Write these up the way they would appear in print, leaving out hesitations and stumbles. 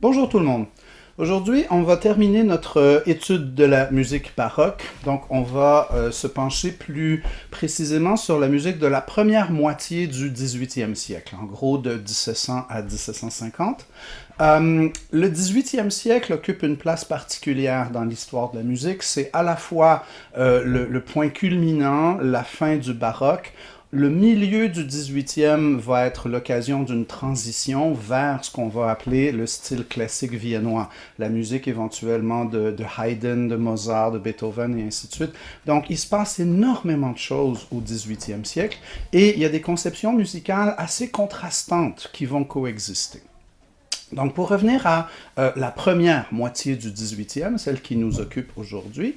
Bonjour tout le monde. Aujourd'hui, on va terminer notre étude de la musique baroque. Donc, on va se pencher plus précisément sur la musique de la première moitié du 18e siècle, en gros de 1700 à 1750. Le 18e siècle occupe une place particulière dans l'histoire de la musique. C'est à la fois le point culminant, la fin du baroque. Le milieu du 18e va être l'occasion d'une transition vers ce qu'on va appeler le style classique viennois, la musique éventuellement de Haydn, de Mozart, de Beethoven et ainsi de suite. Donc il se passe énormément de choses au 18e siècle et il y a des conceptions musicales assez contrastantes qui vont coexister. Donc, pour revenir à la première moitié du 18e, celle qui nous occupe aujourd'hui,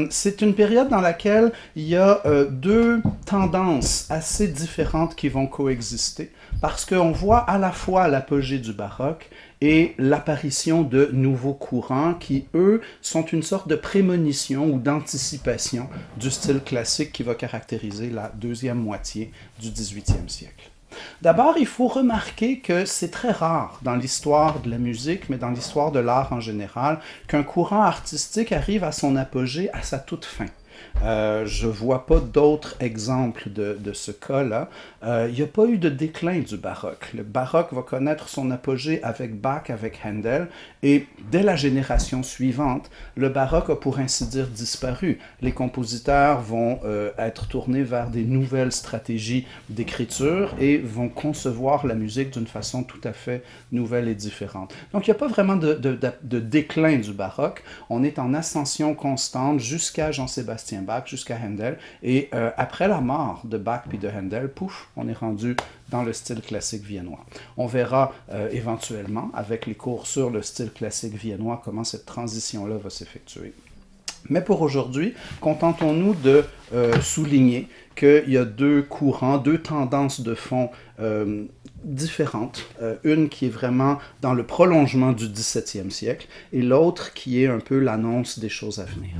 c'est une période dans laquelle il y a deux tendances assez différentes qui vont coexister, parce qu'on voit à la fois l'apogée du baroque et l'apparition de nouveaux courants qui, eux, sont une sorte de prémonition ou d'anticipation du style classique qui va caractériser la deuxième moitié du 18e siècle. D'abord, il faut remarquer que c'est très rare dans l'histoire de la musique, mais dans l'histoire de l'art en général, qu'un courant artistique arrive à son apogée à sa toute fin. Je ne vois pas d'autres exemples de ce cas-là. Il n'y a pas eu de déclin du baroque. Le baroque va connaître son apogée avec Bach, avec Handel, et dès la génération suivante, le baroque a pour ainsi dire disparu. Les compositeurs vont être tournés vers des nouvelles stratégies d'écriture et vont concevoir la musique d'une façon tout à fait nouvelle et différente. Donc il n'y a pas vraiment de déclin du baroque. On est en ascension constante jusqu'à Jean-Sébastien Bach, jusqu'à Handel, et après la mort de Bach puis de Handel, pouf, on est rendu dans le style classique viennois. On verra éventuellement, avec les cours sur le style classique viennois, comment cette transition-là va s'effectuer. Mais pour aujourd'hui, contentons-nous de souligner qu'il y a deux courants, deux tendances de fond différentes. Une qui est vraiment dans le prolongement du 17e siècle et l'autre qui est un peu l'annonce des choses à venir.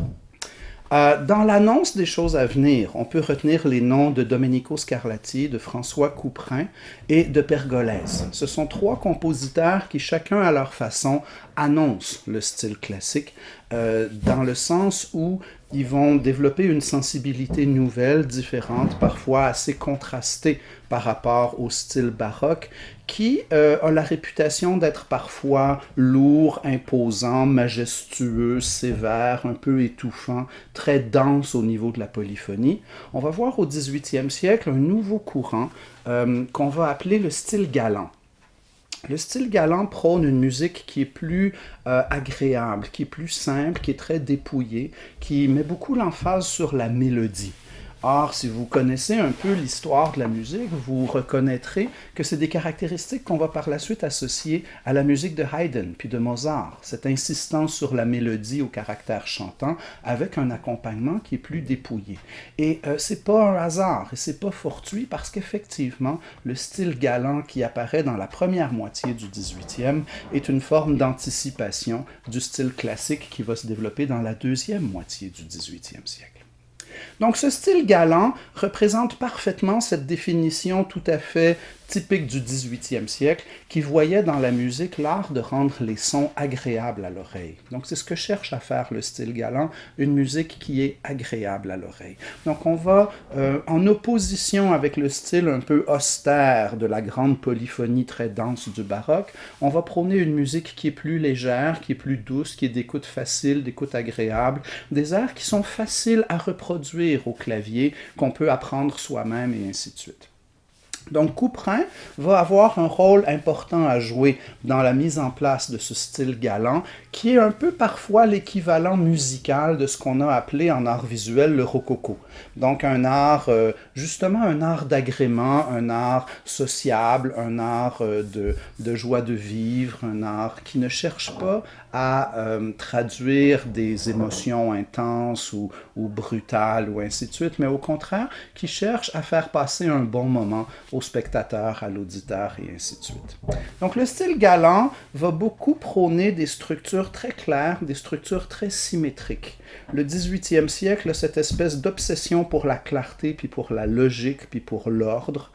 Dans l'annonce des choses à venir, on peut retenir les noms de Domenico Scarlatti, de François Couperin et de Pergolèse. Ce sont trois compositeurs qui, chacun à leur façon, annoncent le style classique, dans le sens où ils vont développer une sensibilité nouvelle, différente, parfois assez contrastée par rapport au style baroque, qui a la réputation d'être parfois lourd, imposant, majestueux, sévère, un peu étouffant, très dense au niveau de la polyphonie. On va voir au 18e siècle un nouveau courant qu'on va appeler le style galant. Le style galant prône une musique qui est plus agréable, qui est plus simple, qui est très dépouillée, qui met beaucoup l'emphase sur la mélodie. Or, si vous connaissez un peu l'histoire de la musique, vous reconnaîtrez que c'est des caractéristiques qu'on va par la suite associer à la musique de Haydn puis de Mozart. Cette insistance sur la mélodie au caractère chantant avec un accompagnement qui est plus dépouillé. Et c'est pas un hasard et c'est pas fortuit parce qu'effectivement, le style galant qui apparaît dans la première moitié du 18e est une forme d'anticipation du style classique qui va se développer dans la deuxième moitié du 18e siècle. Donc ce style galant représente parfaitement cette définition tout à fait typique du 18e siècle qui voyait dans la musique l'art de rendre les sons agréables à l'oreille. Donc c'est ce que cherche à faire le style galant, une musique qui est agréable à l'oreille. Donc on va en opposition avec le style un peu austère de la grande polyphonie très dense du baroque, on va prôner une musique qui est plus légère, qui est plus douce, qui est d'écoute facile, d'écoute agréable, des airs qui sont faciles à reproduire au clavier, qu'on peut apprendre soi-même et ainsi de suite. Donc Couperin va avoir un rôle important à jouer dans la mise en place de ce style galant, qui est un peu parfois l'équivalent musical de ce qu'on a appelé en art visuel le rococo. Donc un art, justement un art d'agrément, un art sociable, un art de joie de vivre, un art qui ne cherche pas à traduire des émotions intenses ou brutales ou ainsi de suite, mais au contraire qui cherche à faire passer un bon moment au spectateur, à l'auditeur et ainsi de suite. Donc le style galant va beaucoup prôner des structures très claires, des structures très symétriques. Le 18e siècle a cette espèce d'obsession pour la clarté, puis pour la logique, puis pour l'ordre,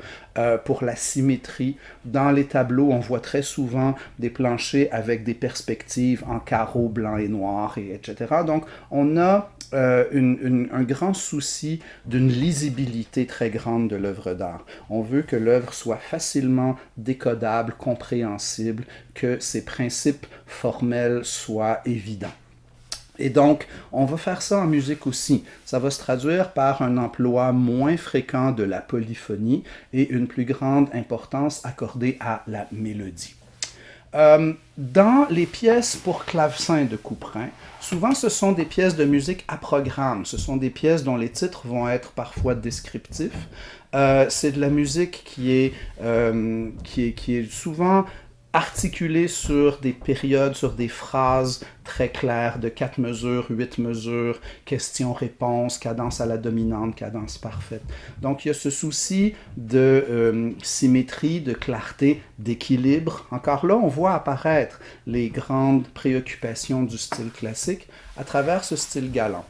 pour la symétrie. Dans les tableaux, on voit très souvent des planchers avec des perspectives en carreaux blancs et noirs, etc. Donc on a un grand souci d'une lisibilité très grande de l'œuvre d'art. On veut que l'œuvre soit facilement décodable, compréhensible, que ses principes formels soient évidents. Et donc, on va faire ça en musique aussi. Ça va se traduire par un emploi moins fréquent de la polyphonie et une plus grande importance accordée à la mélodie. Dans les pièces pour clavecin de Couperin, souvent ce sont des pièces de musique à programme. Ce sont des pièces dont les titres vont être parfois descriptifs. C'est de la musique qui est souvent articulée sur des périodes, sur des phrases très claires de 4 mesures, 8 mesures, question-réponse, cadence à la dominante, cadence parfaite. Donc il y a ce souci de symétrie, de clarté, d'équilibre. Encore là, on voit apparaître les grandes préoccupations du style classique à travers ce style galant.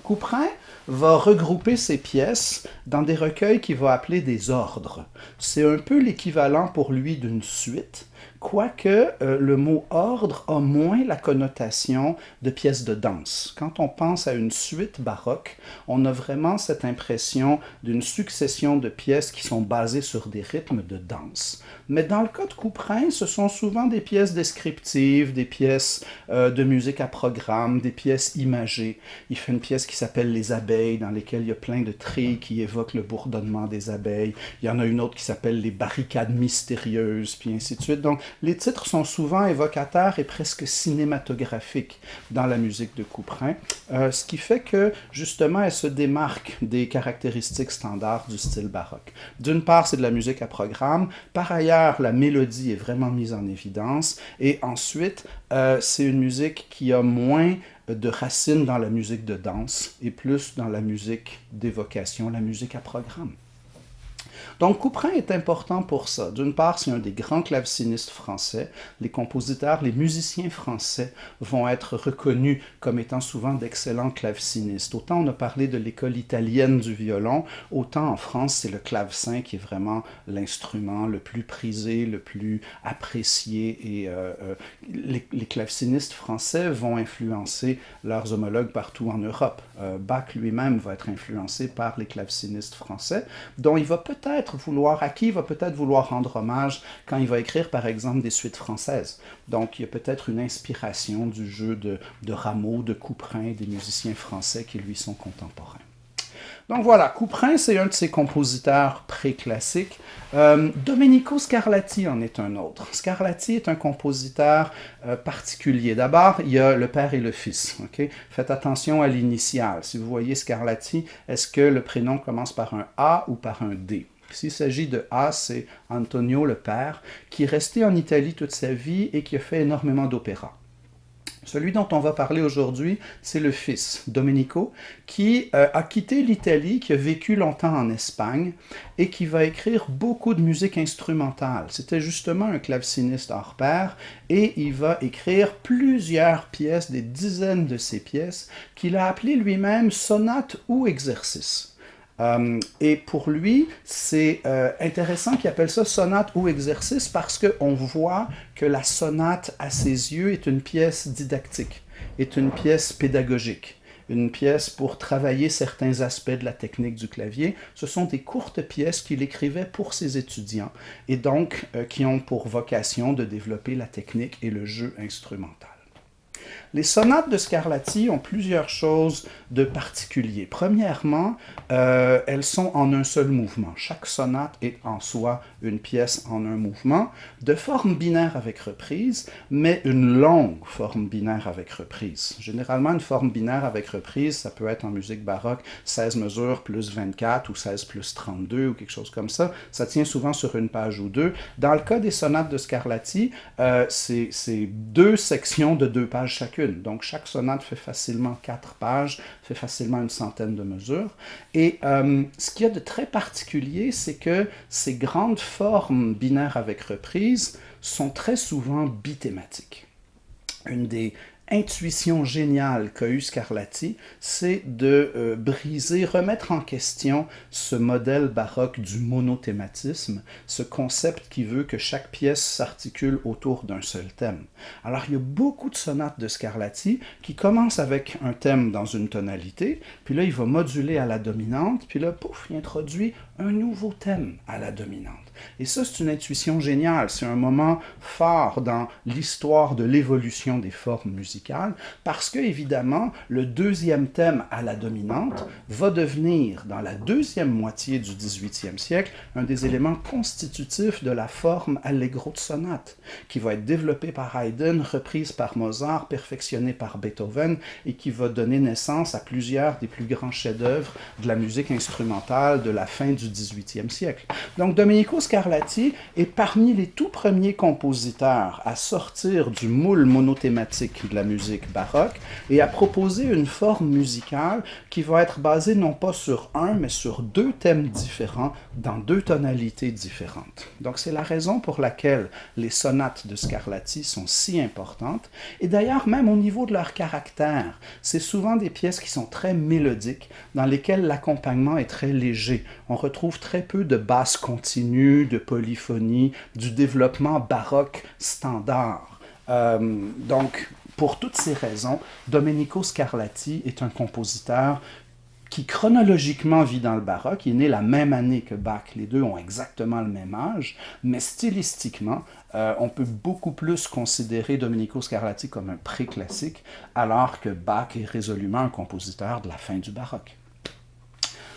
Couperin va regrouper ses pièces dans des recueils qu'il va appeler des ordres. C'est un peu l'équivalent pour lui d'une suite, quoique le mot ordre a moins la connotation de pièce de danse. Quand on pense à une suite baroque, on a vraiment cette impression d'une succession de pièces qui sont basées sur des rythmes de danse. Mais dans le cas de Couperin, ce sont souvent des pièces descriptives, des pièces de musique à programme, des pièces imagées. Il fait une pièce qui s'appelle Les abeilles, dans lesquelles il y a plein de trilles qui évoquent le bourdonnement des abeilles. Il y en a une autre qui s'appelle Les barricades mystérieuses, puis ainsi de suite. Donc, les titres sont souvent évocateurs et presque cinématographiques dans la musique de Couperin, ce qui fait que, justement, elle se démarque des caractéristiques standards du style baroque. D'une part, c'est de la musique à programme. Par ailleurs, la mélodie est vraiment mise en évidence. Et ensuite, c'est une musique qui a moins de racines dans la musique de danse et plus dans la musique d'évocation, la musique à programme. Donc Couperin est important pour ça. D'une part, c'est un des grands clavecinistes français. Les compositeurs, les musiciens français vont être reconnus comme étant souvent d'excellents clavecinistes. Autant on a parlé de l'école italienne du violon, autant en France, c'est le clavecin qui est vraiment l'instrument le plus prisé, le plus apprécié. Et les clavecinistes français vont influencer leurs homologues partout en Europe. Bach lui-même va être influencé par les clavecinistes français, dont il va à qui il va peut-être vouloir rendre hommage quand il va écrire, par exemple, des suites françaises. Donc, il y a peut-être une inspiration du jeu de Rameau, de Couperin, des musiciens français qui lui sont contemporains. Donc voilà, Couperin, c'est un de ses compositeurs pré-classiques. Domenico Scarlatti en est un autre. Scarlatti est un compositeur particulier. D'abord, il y a le père et le fils. Okay? Faites attention à l'initiale. Si vous voyez Scarlatti, est-ce que le prénom commence par un A ou par un D? S'il s'agit de A, c'est Antonio le père, qui est resté en Italie toute sa vie et qui a fait énormément d'opéra. Celui dont on va parler aujourd'hui, c'est le fils, Domenico, qui a quitté l'Italie, qui a vécu longtemps en Espagne et qui va écrire beaucoup de musique instrumentale. C'était justement un claveciniste hors pair et il va écrire plusieurs pièces, des dizaines de ces pièces, qu'il a appelées lui-même sonates ou exercices. Et pour lui, c'est intéressant qu'il appelle ça sonate ou exercice parce qu'on voit que la sonate, à ses yeux, est une pièce didactique, est une pièce pédagogique, une pièce pour travailler certains aspects de la technique du clavier. Ce sont des courtes pièces qu'il écrivait pour ses étudiants et donc qui ont pour vocation de développer la technique et le jeu instrumental. Les sonates de Scarlatti ont plusieurs choses de particulier. Premièrement, elles sont en un seul mouvement. Chaque sonate est en soi une pièce en un mouvement, de forme binaire avec reprise, mais une longue forme binaire avec reprise. Généralement, une forme binaire avec reprise, ça peut être en musique baroque 16 mesures plus 24 ou 16 plus 32 ou quelque chose comme ça. Ça tient souvent sur une page ou deux. Dans le cas des sonates de Scarlatti, c'est deux sections de 2 pages chacune. Donc, chaque sonate fait facilement 4 pages, fait facilement une centaine de mesures. Et ce qu'il y a de très particulier, c'est que ces grandes formes binaires avec reprise sont très souvent bithématiques. Une des intuition géniale qu'a eu Scarlatti, c'est de briser, remettre en question ce modèle baroque du monothématisme, ce concept qui veut que chaque pièce s'articule autour d'un seul thème. Alors, il y a beaucoup de sonates de Scarlatti qui commencent avec un thème dans une tonalité, puis là, il va moduler à la dominante, puis là, pouf, il introduit un nouveau thème à la dominante. Et ça, c'est une intuition géniale. C'est un moment fort dans l'histoire de l'évolution des formes musicales, parce que, évidemment, le deuxième thème à la dominante va devenir, dans la deuxième moitié du 18e siècle, un des éléments constitutifs de la forme allegro de sonate, qui va être développée par Haydn, reprise par Mozart, perfectionnée par Beethoven, et qui va donner naissance à plusieurs des plus grands chefs-d'œuvre de la musique instrumentale de la fin du 18e siècle. Donc, Domenico Scarlatti est parmi les tout premiers compositeurs à sortir du moule monothématique de la musique baroque et à proposer une forme musicale qui va être basée non pas sur un, mais sur deux thèmes différents dans deux tonalités différentes. Donc, c'est la raison pour laquelle les sonates de Scarlatti sont si importantes. Et d'ailleurs, même au niveau de leur caractère, c'est souvent des pièces qui sont très mélodiques, dans lesquelles l'accompagnement est très léger. On retrouve très peu de basses continues, de polyphonie, du développement baroque standard. Donc, pour toutes ces raisons, Domenico Scarlatti est un compositeur qui chronologiquement vit dans le baroque. Il est né la même année que Bach. Les deux ont exactement le même âge, mais stylistiquement, on peut beaucoup plus considérer Domenico Scarlatti comme un préclassique, alors que Bach est résolument un compositeur de la fin du baroque.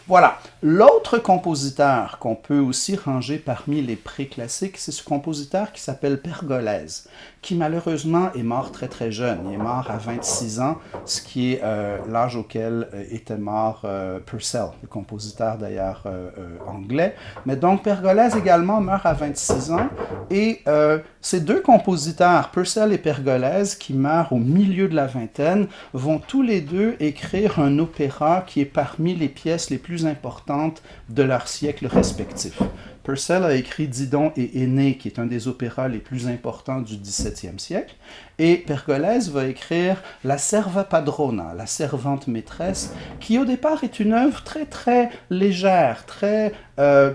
Voilà. L'autre compositeur qu'on peut aussi ranger parmi les préclassiques, c'est ce compositeur qui s'appelle Pergolèse, qui malheureusement est mort très très jeune. Il est mort à 26 ans, ce qui est l'âge auquel était mort Purcell, le compositeur d'ailleurs anglais. Mais donc Pergolèse également meurt à 26 ans, et ces deux compositeurs, Purcell et Pergolèse, qui meurent au milieu de la vingtaine, vont tous les deux écrire un opéra qui est parmi les pièces les plus importantes de leur siècle respectif. Purcell a écrit Didon et Énée, qui est un des opéras les plus importants du XVIIe siècle, et Pergolèse va écrire La Serva Padrona, la servante maîtresse, qui au départ est une œuvre très très légère, très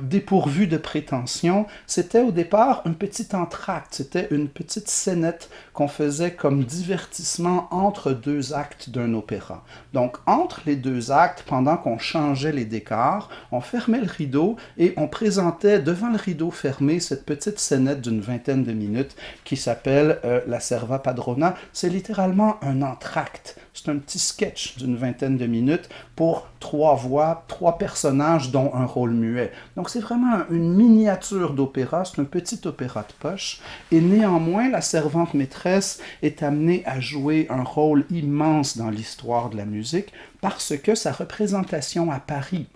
dépourvue de prétention. C'était au départ un petit entracte, c'était une petite scénette qu'on faisait comme divertissement entre deux actes d'un opéra. Donc entre les deux actes, pendant qu'on changeait les décors, on fermait le rideau et on présentait devant le rideau fermé cette petite scénette d'une vingtaine de minutes qui s'appelle La Serva Padrona. C'est littéralement un entracte. C'est un petit sketch d'une vingtaine de minutes pour 3 voix, 3 personnages dont un rôle muet. Donc c'est vraiment une miniature d'opéra, c'est un petit opéra de poche, et néanmoins la servante maîtresse est amenée à jouer un rôle immense dans l'histoire de la musique parce que sa représentation à Paris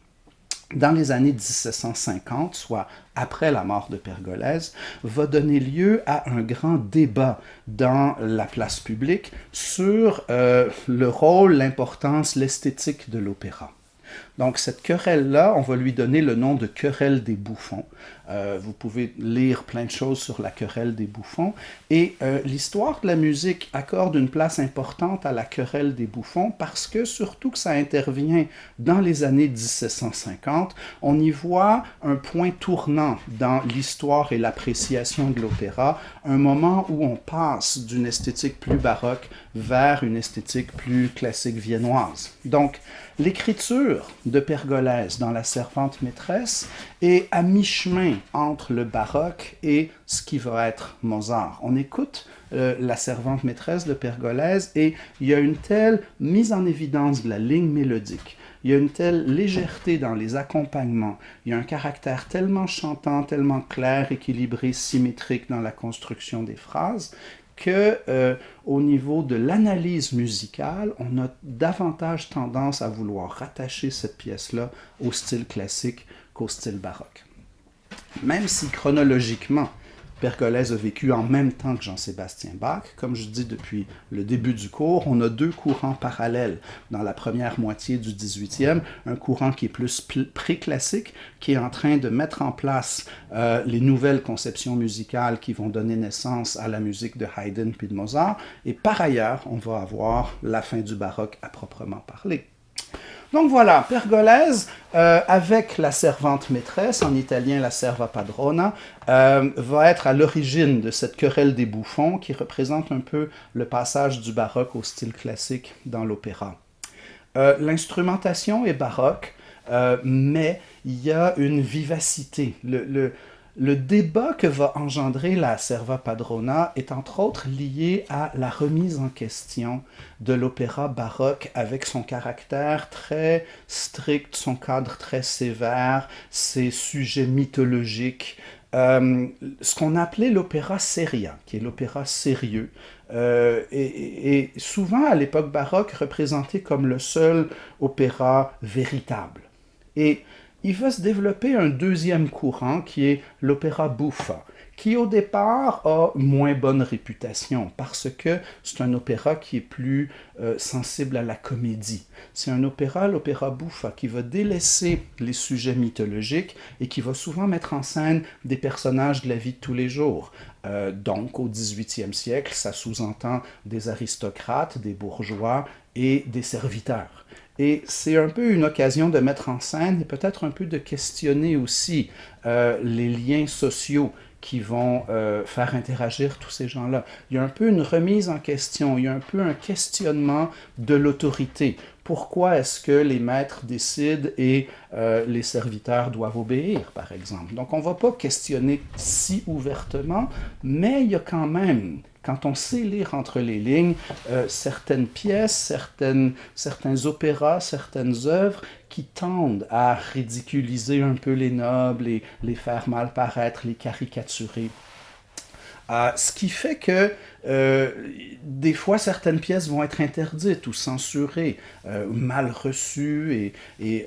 dans les années 1750, soit après la mort de Pergolèse, va donner lieu à un grand débat dans la place publique sur le rôle, l'importance, l'esthétique de l'opéra. Donc cette querelle-là, on va lui donner le nom de querelle des bouffons. Vous pouvez lire plein de choses sur la querelle des bouffons. Et l'histoire de la musique accorde une place importante à la querelle des bouffons parce que, surtout que ça intervient dans les années 1750, on y voit un point tournant dans l'histoire et l'appréciation de l'opéra, un moment où on passe d'une esthétique plus baroque vers une esthétique plus classique viennoise. Donc, l'écriture de Pergolèse dans La Servante maîtresse est à mi-chemin entre le baroque et ce qui va être Mozart. On écoute La Servante maîtresse de Pergolèse et il y a une telle mise en évidence de la ligne mélodique, il y a une telle légèreté dans les accompagnements, il y a un caractère tellement chantant, tellement clair, équilibré, symétrique dans la construction des phrases, que au niveau de l'analyse musicale, on a davantage tendance à vouloir rattacher cette pièce-là au style classique qu'au style baroque. Même si chronologiquement, Pergolèse a vécu en même temps que Jean-Sébastien Bach. Comme je dis depuis le début du cours, on a deux courants parallèles dans la première moitié du 18e. Un courant qui est plus pré-classique, qui est en train de mettre en place les nouvelles conceptions musicales qui vont donner naissance à la musique de Haydn puis de Mozart. Et par ailleurs, on va avoir la fin du baroque à proprement parler. Donc voilà, Pergolèse, avec la servante maîtresse, en italien la serva padrona, va être à l'origine de cette querelle des bouffons qui représente un peu le passage du baroque au style classique dans l'opéra. L'instrumentation est baroque, mais il y a une vivacité. Le débat que va engendrer la serva padrona est entre autres lié à la remise en question de l'opéra baroque avec son caractère très strict, son cadre très sévère, ses sujets mythologiques, ce qu'on appelait l'opéra seria, qui est l'opéra sérieux, et souvent à l'époque baroque représenté comme le seul opéra véritable. Et il va se développer un deuxième courant qui est l'opéra buffa, qui au départ a moins bonne réputation parce que c'est un opéra qui est plus sensible à la comédie. C'est un opéra, l'opéra buffa, qui va délaisser les sujets mythologiques et qui va souvent mettre en scène des personnages de la vie de tous les jours. Donc, au 18e siècle, ça sous-entend des aristocrates, des bourgeois et des serviteurs. Et c'est un peu une occasion de mettre en scène et peut-être un peu de questionner aussi les liens sociaux qui vont faire interagir tous ces gens-là. Il y a un peu une remise en question, il y a un peu un questionnement de l'autorité. Pourquoi est-ce que les maîtres décident et les serviteurs doivent obéir, par exemple? Donc on ne va pas questionner si ouvertement, mais il y a quand même, quand on sait lire entre les lignes, certaines pièces, certains opéras, certaines œuvres qui tendent à ridiculiser un peu les nobles et les faire mal paraître, les caricaturer. Ce qui fait que des fois, certaines pièces vont être interdites ou censurées, mal reçues et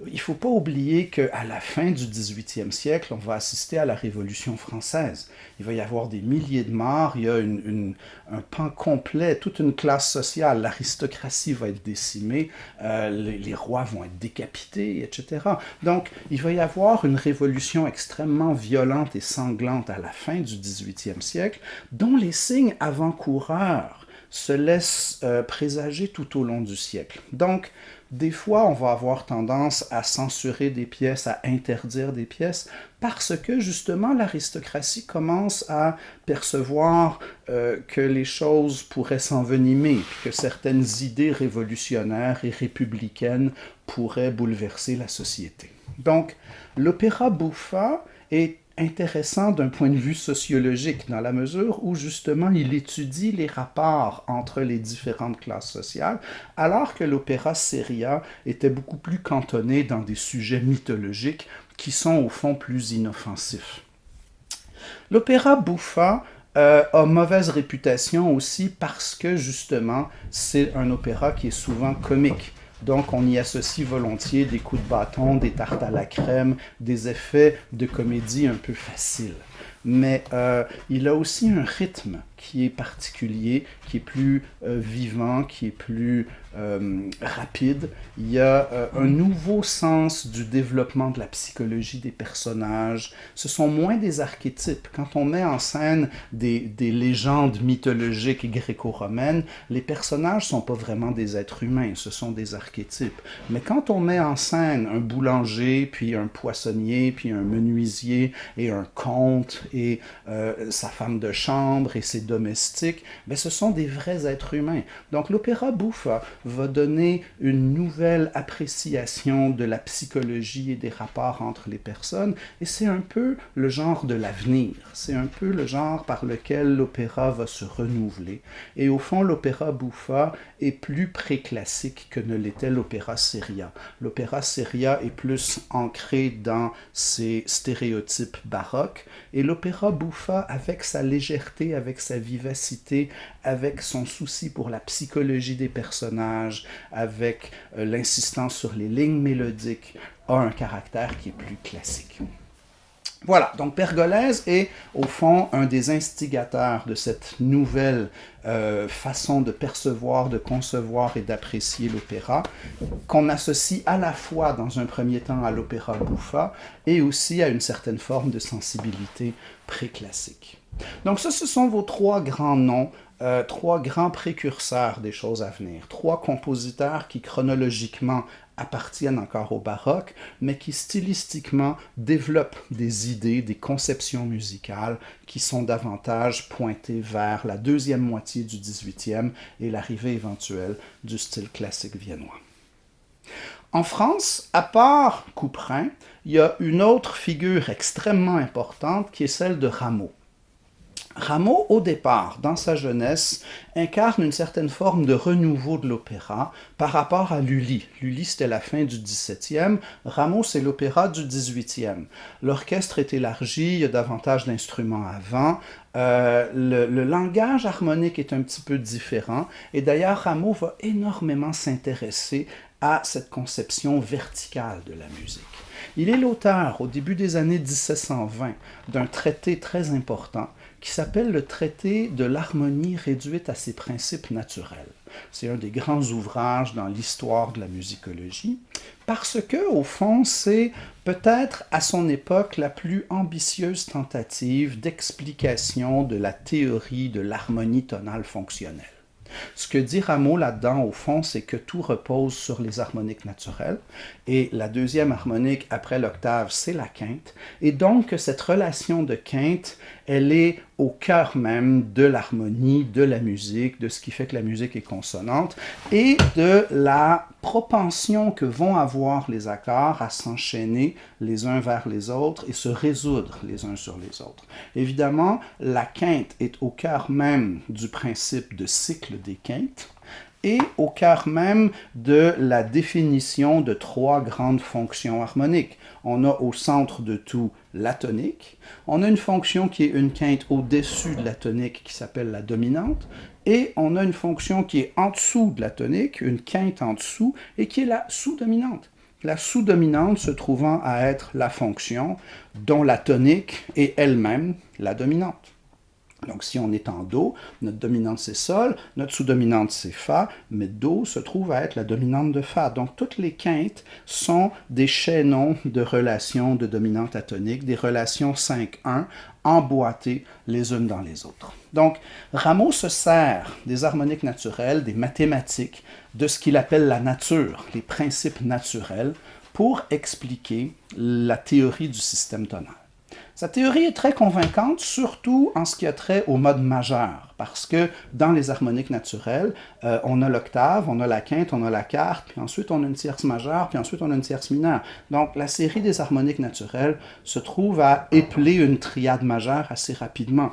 il ne faut pas oublier qu'à la fin du 18e siècle, on va assister à la Révolution française. Il va y avoir des milliers de morts, il y a un pan complet, toute une classe sociale, l'aristocratie va être décimée, les rois vont être décapités, etc. Donc, il va y avoir une révolution extrêmement violente et sanglante à la fin du 18e siècle, dont les signes avant-coureurs se laissent présager tout au long du siècle. Donc, des fois, on va avoir tendance à censurer des pièces, à interdire des pièces, parce que justement l'aristocratie commence à percevoir que les choses pourraient s'envenimer, puis que certaines idées révolutionnaires et républicaines pourraient bouleverser la société. Donc, l'opéra buffa est intéressant d'un point de vue sociologique, dans la mesure où justement il étudie les rapports entre les différentes classes sociales, alors que l'opéra seria était beaucoup plus cantonné dans des sujets mythologiques qui sont au fond plus inoffensifs. L'opéra buffa a mauvaise réputation aussi parce que justement c'est un opéra qui est souvent comique. Donc, on y associe volontiers des coups de bâton, des tartes à la crème, des effets de comédie un peu faciles. Mais il a aussi un rythme qui est particulier, qui est plus vivant, qui est plus rapide. Il y a un nouveau sens du développement de la psychologie des personnages. Ce sont moins des archétypes. Quand on met en scène des légendes mythologiques gréco-romaines, les personnages ne sont pas vraiment des êtres humains, ce sont des archétypes. Mais quand on met en scène un boulanger, puis un poissonnier, puis un menuisier, et un comte, et sa femme de chambre, et ses domestiques, ben, ce sont des vrais êtres humains. Donc l'opéra buffa va donner une nouvelle appréciation de la psychologie et des rapports entre les personnes, et c'est un peu le genre de l'avenir, c'est un peu le genre par lequel l'opéra va se renouveler, et au fond l'opéra buffa est plus préclassique que ne l'était l'opéra seria. L'opéra seria est plus ancré dans ses stéréotypes baroques, et l'opéra buffa, avec sa légèreté, avec sa vivacité, avec son souci pour la psychologie des personnages, avec l'insistance sur les lignes mélodiques, a un caractère qui est plus classique. Voilà, donc Pergolèse est au fond un des instigateurs de cette nouvelle façon de percevoir, de concevoir et d'apprécier l'opéra, qu'on associe à la fois dans un premier temps à l'opéra bouffa et aussi à une certaine forme de sensibilité préclassique. Donc ça, ce sont vos trois grands noms, trois grands précurseurs des choses à venir, trois compositeurs qui chronologiquement appartiennent encore au baroque, mais qui stylistiquement développent des idées, des conceptions musicales qui sont davantage pointées vers la deuxième moitié du 18e et l'arrivée éventuelle du style classique viennois. En France, à part Couperin, il y a une autre figure extrêmement importante qui est celle de Rameau. Rameau, au départ, dans sa jeunesse, incarne une certaine forme de renouveau de l'opéra par rapport à Lully. Lully, c'était la fin du XVIIe, Rameau, c'est l'opéra du XVIIIe. L'orchestre est élargi, il y a davantage d'instruments avant, le langage harmonique est un petit peu différent, et d'ailleurs, Rameau va énormément s'intéresser à cette conception verticale de la musique. Il est l'auteur, au début des années 1720, d'un traité très important qui s'appelle le traité de l'harmonie réduite à ses principes naturels. C'est un des grands ouvrages dans l'histoire de la musicologie, parce que, au fond, c'est peut-être à son époque la plus ambitieuse tentative d'explication de la théorie de l'harmonie tonale fonctionnelle. Ce que dit Rameau là-dedans, au fond, c'est que tout repose sur les harmoniques naturelles, et la deuxième harmonique après l'octave, c'est la quinte, et donc cette relation de quinte, elle est au cœur même de l'harmonie, de la musique, de ce qui fait que la musique est consonante, et de la propension que vont avoir les accords à s'enchaîner les uns vers les autres et se résoudre les uns sur les autres. Évidemment, la quinte est au cœur même du principe de cycle des quintes, et au cœur même de la définition de trois grandes fonctions harmoniques. On a au centre de tout la tonique, on a une fonction qui est une quinte au-dessus de la tonique qui s'appelle la dominante, et on a une fonction qui est en dessous de la tonique, une quinte en dessous, et qui est la sous-dominante. La sous-dominante se trouvant à être la fonction dont la tonique est elle-même la dominante. Donc, si on est en Do, notre dominante c'est Sol, notre sous-dominante c'est Fa, mais Do se trouve à être la dominante de Fa. Donc, toutes les quintes sont des chaînons de relations de dominante à tonique, des relations 5-1 emboîtées les unes dans les autres. Donc, Rameau se sert des harmoniques naturelles, des mathématiques, de ce qu'il appelle la nature, les principes naturels, pour expliquer la théorie du système tonal. Sa théorie est très convaincante, surtout en ce qui a trait au mode majeur, parce que dans les harmoniques naturelles, on a l'octave, on a la quinte, on a la quarte, puis ensuite on a une tierce majeure, puis ensuite on a une tierce mineure. Donc la série des harmoniques naturelles se trouve à épeler une triade majeure assez rapidement.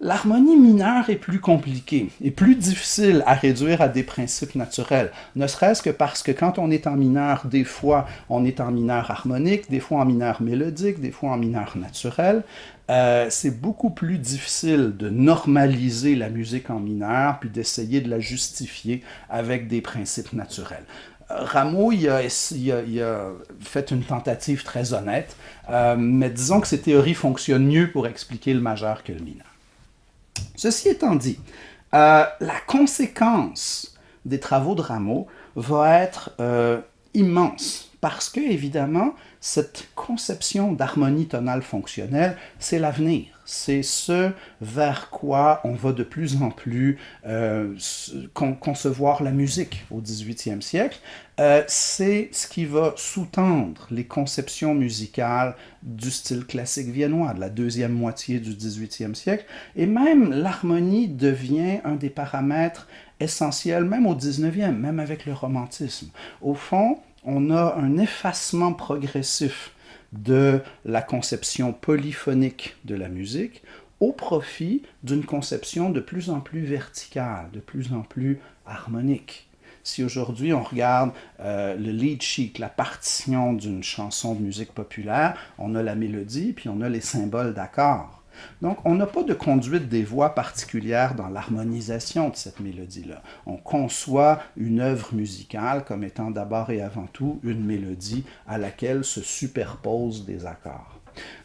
L'harmonie mineure est plus compliquée et plus difficile à réduire à des principes naturels, ne serait-ce que parce que quand on est en mineur, des fois on est en mineur harmonique, des fois en mineur mélodique, des fois en mineur naturel. C'est beaucoup plus difficile de normaliser la musique en mineur puis d'essayer de la justifier avec des principes naturels. Rameau, il a fait une tentative très honnête, mais disons que ses théories fonctionnent mieux pour expliquer le majeur que le mineur. Ceci étant dit, la conséquence des travaux de Rameau va être immense parce que, évidemment, cette conception d'harmonie tonale fonctionnelle, c'est l'avenir. C'est ce vers quoi on va de plus en plus concevoir la musique au XVIIIe siècle. C'est ce qui va sous-tendre les conceptions musicales du style classique viennois de la deuxième moitié du XVIIIe siècle. Et même l'harmonie devient un des paramètres essentiels, même au XIXe, même avec le romantisme. Au fond, on a un effacement progressif de la conception polyphonique de la musique au profit d'une conception de plus en plus verticale, de plus en plus harmonique. Si aujourd'hui on regarde le lead sheet, la partition d'une chanson de musique populaire, on a la mélodie puis on a les symboles d'accords. Donc, on n'a pas de conduite des voix particulière dans l'harmonisation de cette mélodie-là. On conçoit une œuvre musicale comme étant d'abord et avant tout une mélodie à laquelle se superposent des accords.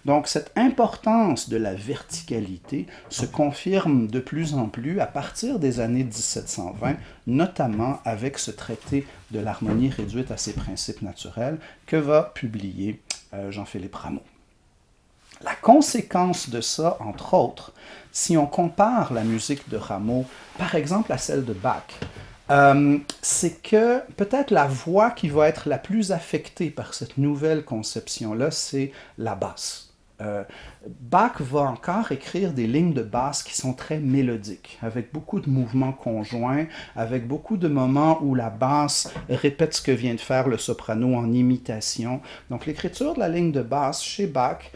Donc cette importance de la verticalité se confirme de plus en plus à partir des années 1720, notamment avec ce traité de l'harmonie réduite à ses principes naturels que va publier Jean-Philippe Rameau. La conséquence de ça, entre autres, si on compare la musique de Rameau, par exemple, à celle de Bach, c'est que peut-être la voix qui va être la plus affectée par cette nouvelle conception-là, c'est la basse. Bach va encore écrire des lignes de basse qui sont très mélodiques, avec beaucoup de mouvements conjoints, avec beaucoup de moments où la basse répète ce que vient de faire le soprano en imitation. Donc l'écriture de la ligne de basse chez Bach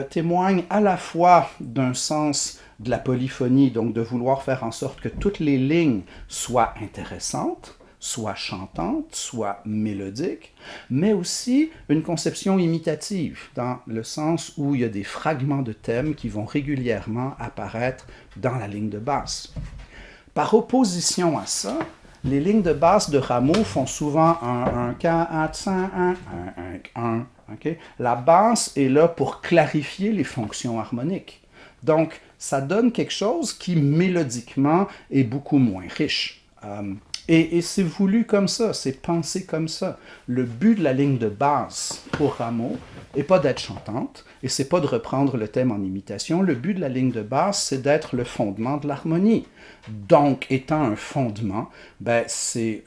témoigne à la fois d'un sens de la polyphonie, donc de vouloir faire en sorte que toutes les lignes soient intéressantes, soit chantantes, soit mélodiques, mais aussi une conception imitative, dans le sens où il y a des fragments de thèmes qui vont régulièrement apparaître dans la ligne de basse. Par opposition à ça, les lignes de basse de Rameau font souvent un 4, 1, 1. Okay? La basse est là pour clarifier les fonctions harmoniques. Donc, ça donne quelque chose qui, mélodiquement, est beaucoup moins riche. Et c'est voulu comme ça, c'est pensé comme ça. Le but de la ligne de basse pour Rameau n'est pas d'être chantante, et c'est pas de reprendre le thème en imitation. Le but de la ligne de basse, c'est d'être le fondement de l'harmonie. Donc, étant un fondement, ben, c'est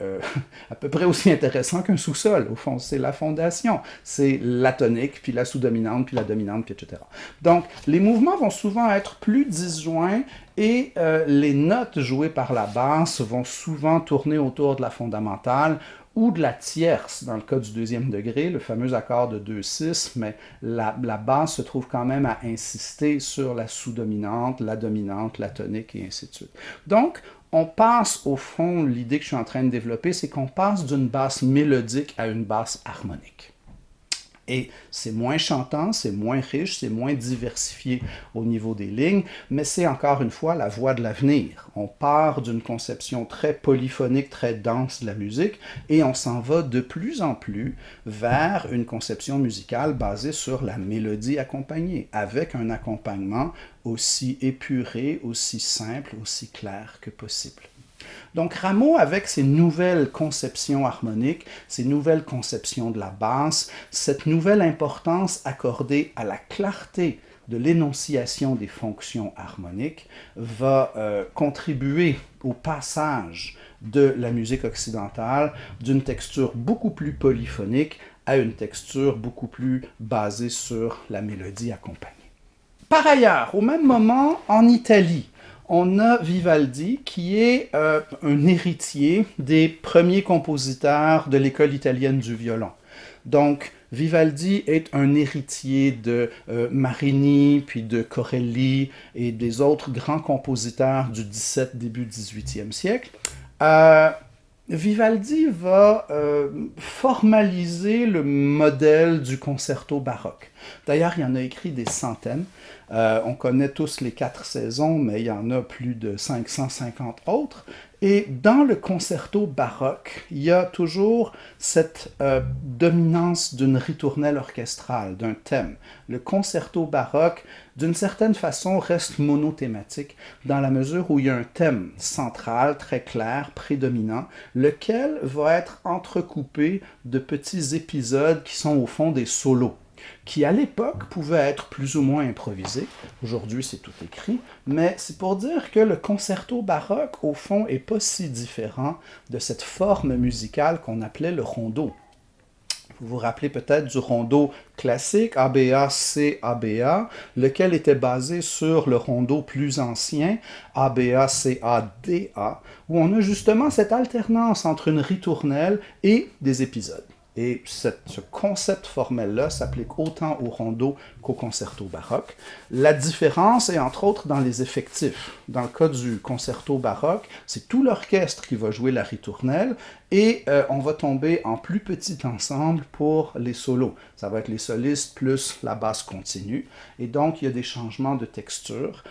à peu près aussi intéressant qu'un sous-sol. Au fond, c'est la fondation. C'est la tonique, puis la sous-dominante, puis la dominante, puis etc. Donc, les mouvements vont souvent être plus disjoints et les notes jouées par la basse vont souvent tourner autour de la fondamentale ou de la tierce, dans le cas du deuxième degré, le fameux accord de 2-6, mais la basse se trouve quand même à insister sur la sous-dominante, la dominante, la tonique, et ainsi de suite. Donc, on passe, au fond, l'idée que je suis en train de développer, c'est qu'on passe d'une basse mélodique à une basse harmonique. Et c'est moins chantant, c'est moins riche, c'est moins diversifié au niveau des lignes, mais c'est encore une fois la voie de l'avenir. On part d'une conception très polyphonique, très dense de la musique, et on s'en va de plus en plus vers une conception musicale basée sur la mélodie accompagnée, avec un accompagnement aussi épuré, aussi simple, aussi clair que possible. Donc Rameau, avec ses nouvelles conceptions harmoniques, ses nouvelles conceptions de la basse, cette nouvelle importance accordée à la clarté de l'énonciation des fonctions harmoniques, va contribuer au passage de la musique occidentale d'une texture beaucoup plus polyphonique à une texture beaucoup plus basée sur la mélodie accompagnée. Par ailleurs, au même moment, en Italie, on a Vivaldi qui est un héritier des premiers compositeurs de l'école italienne du violon. Donc, Vivaldi est un héritier de Marini, puis de Corelli et des autres grands compositeurs du 17, début 18e siècle. Vivaldi va formaliser le modèle du concerto baroque. D'ailleurs, il y en a écrit des centaines. On connaît tous les 4 saisons, mais il y en a plus de 550 autres. Et dans le concerto baroque, il y a toujours cette dominance d'une ritournelle orchestrale, d'un thème. Le concerto baroque, d'une certaine façon, reste monothématique dans la mesure où il y a un thème central, très clair, prédominant, lequel va être entrecoupé de petits épisodes qui sont au fond des solos, qui à l'époque pouvaient être plus ou moins improvisés. Aujourd'hui, c'est tout écrit, mais c'est pour dire que le concerto baroque, au fond, n'est pas si différent de cette forme musicale qu'on appelait le rondo. Vous vous rappelez peut-être du rondo classique, ABA, C, ABA, lequel était basé sur le rondo plus ancien, ABA, CA, DA, où on a justement cette alternance entre une ritournelle et des épisodes. Et ce concept formel-là s'applique autant au rondo qu'au concerto baroque. La différence est entre autres dans les effectifs. Dans le cas du concerto baroque, c'est tout l'orchestre qui va jouer la ritournelle et on va tomber en plus petit ensemble pour les solos. Ça va être les solistes plus la basse continue. Et donc, il y a des changements de texture.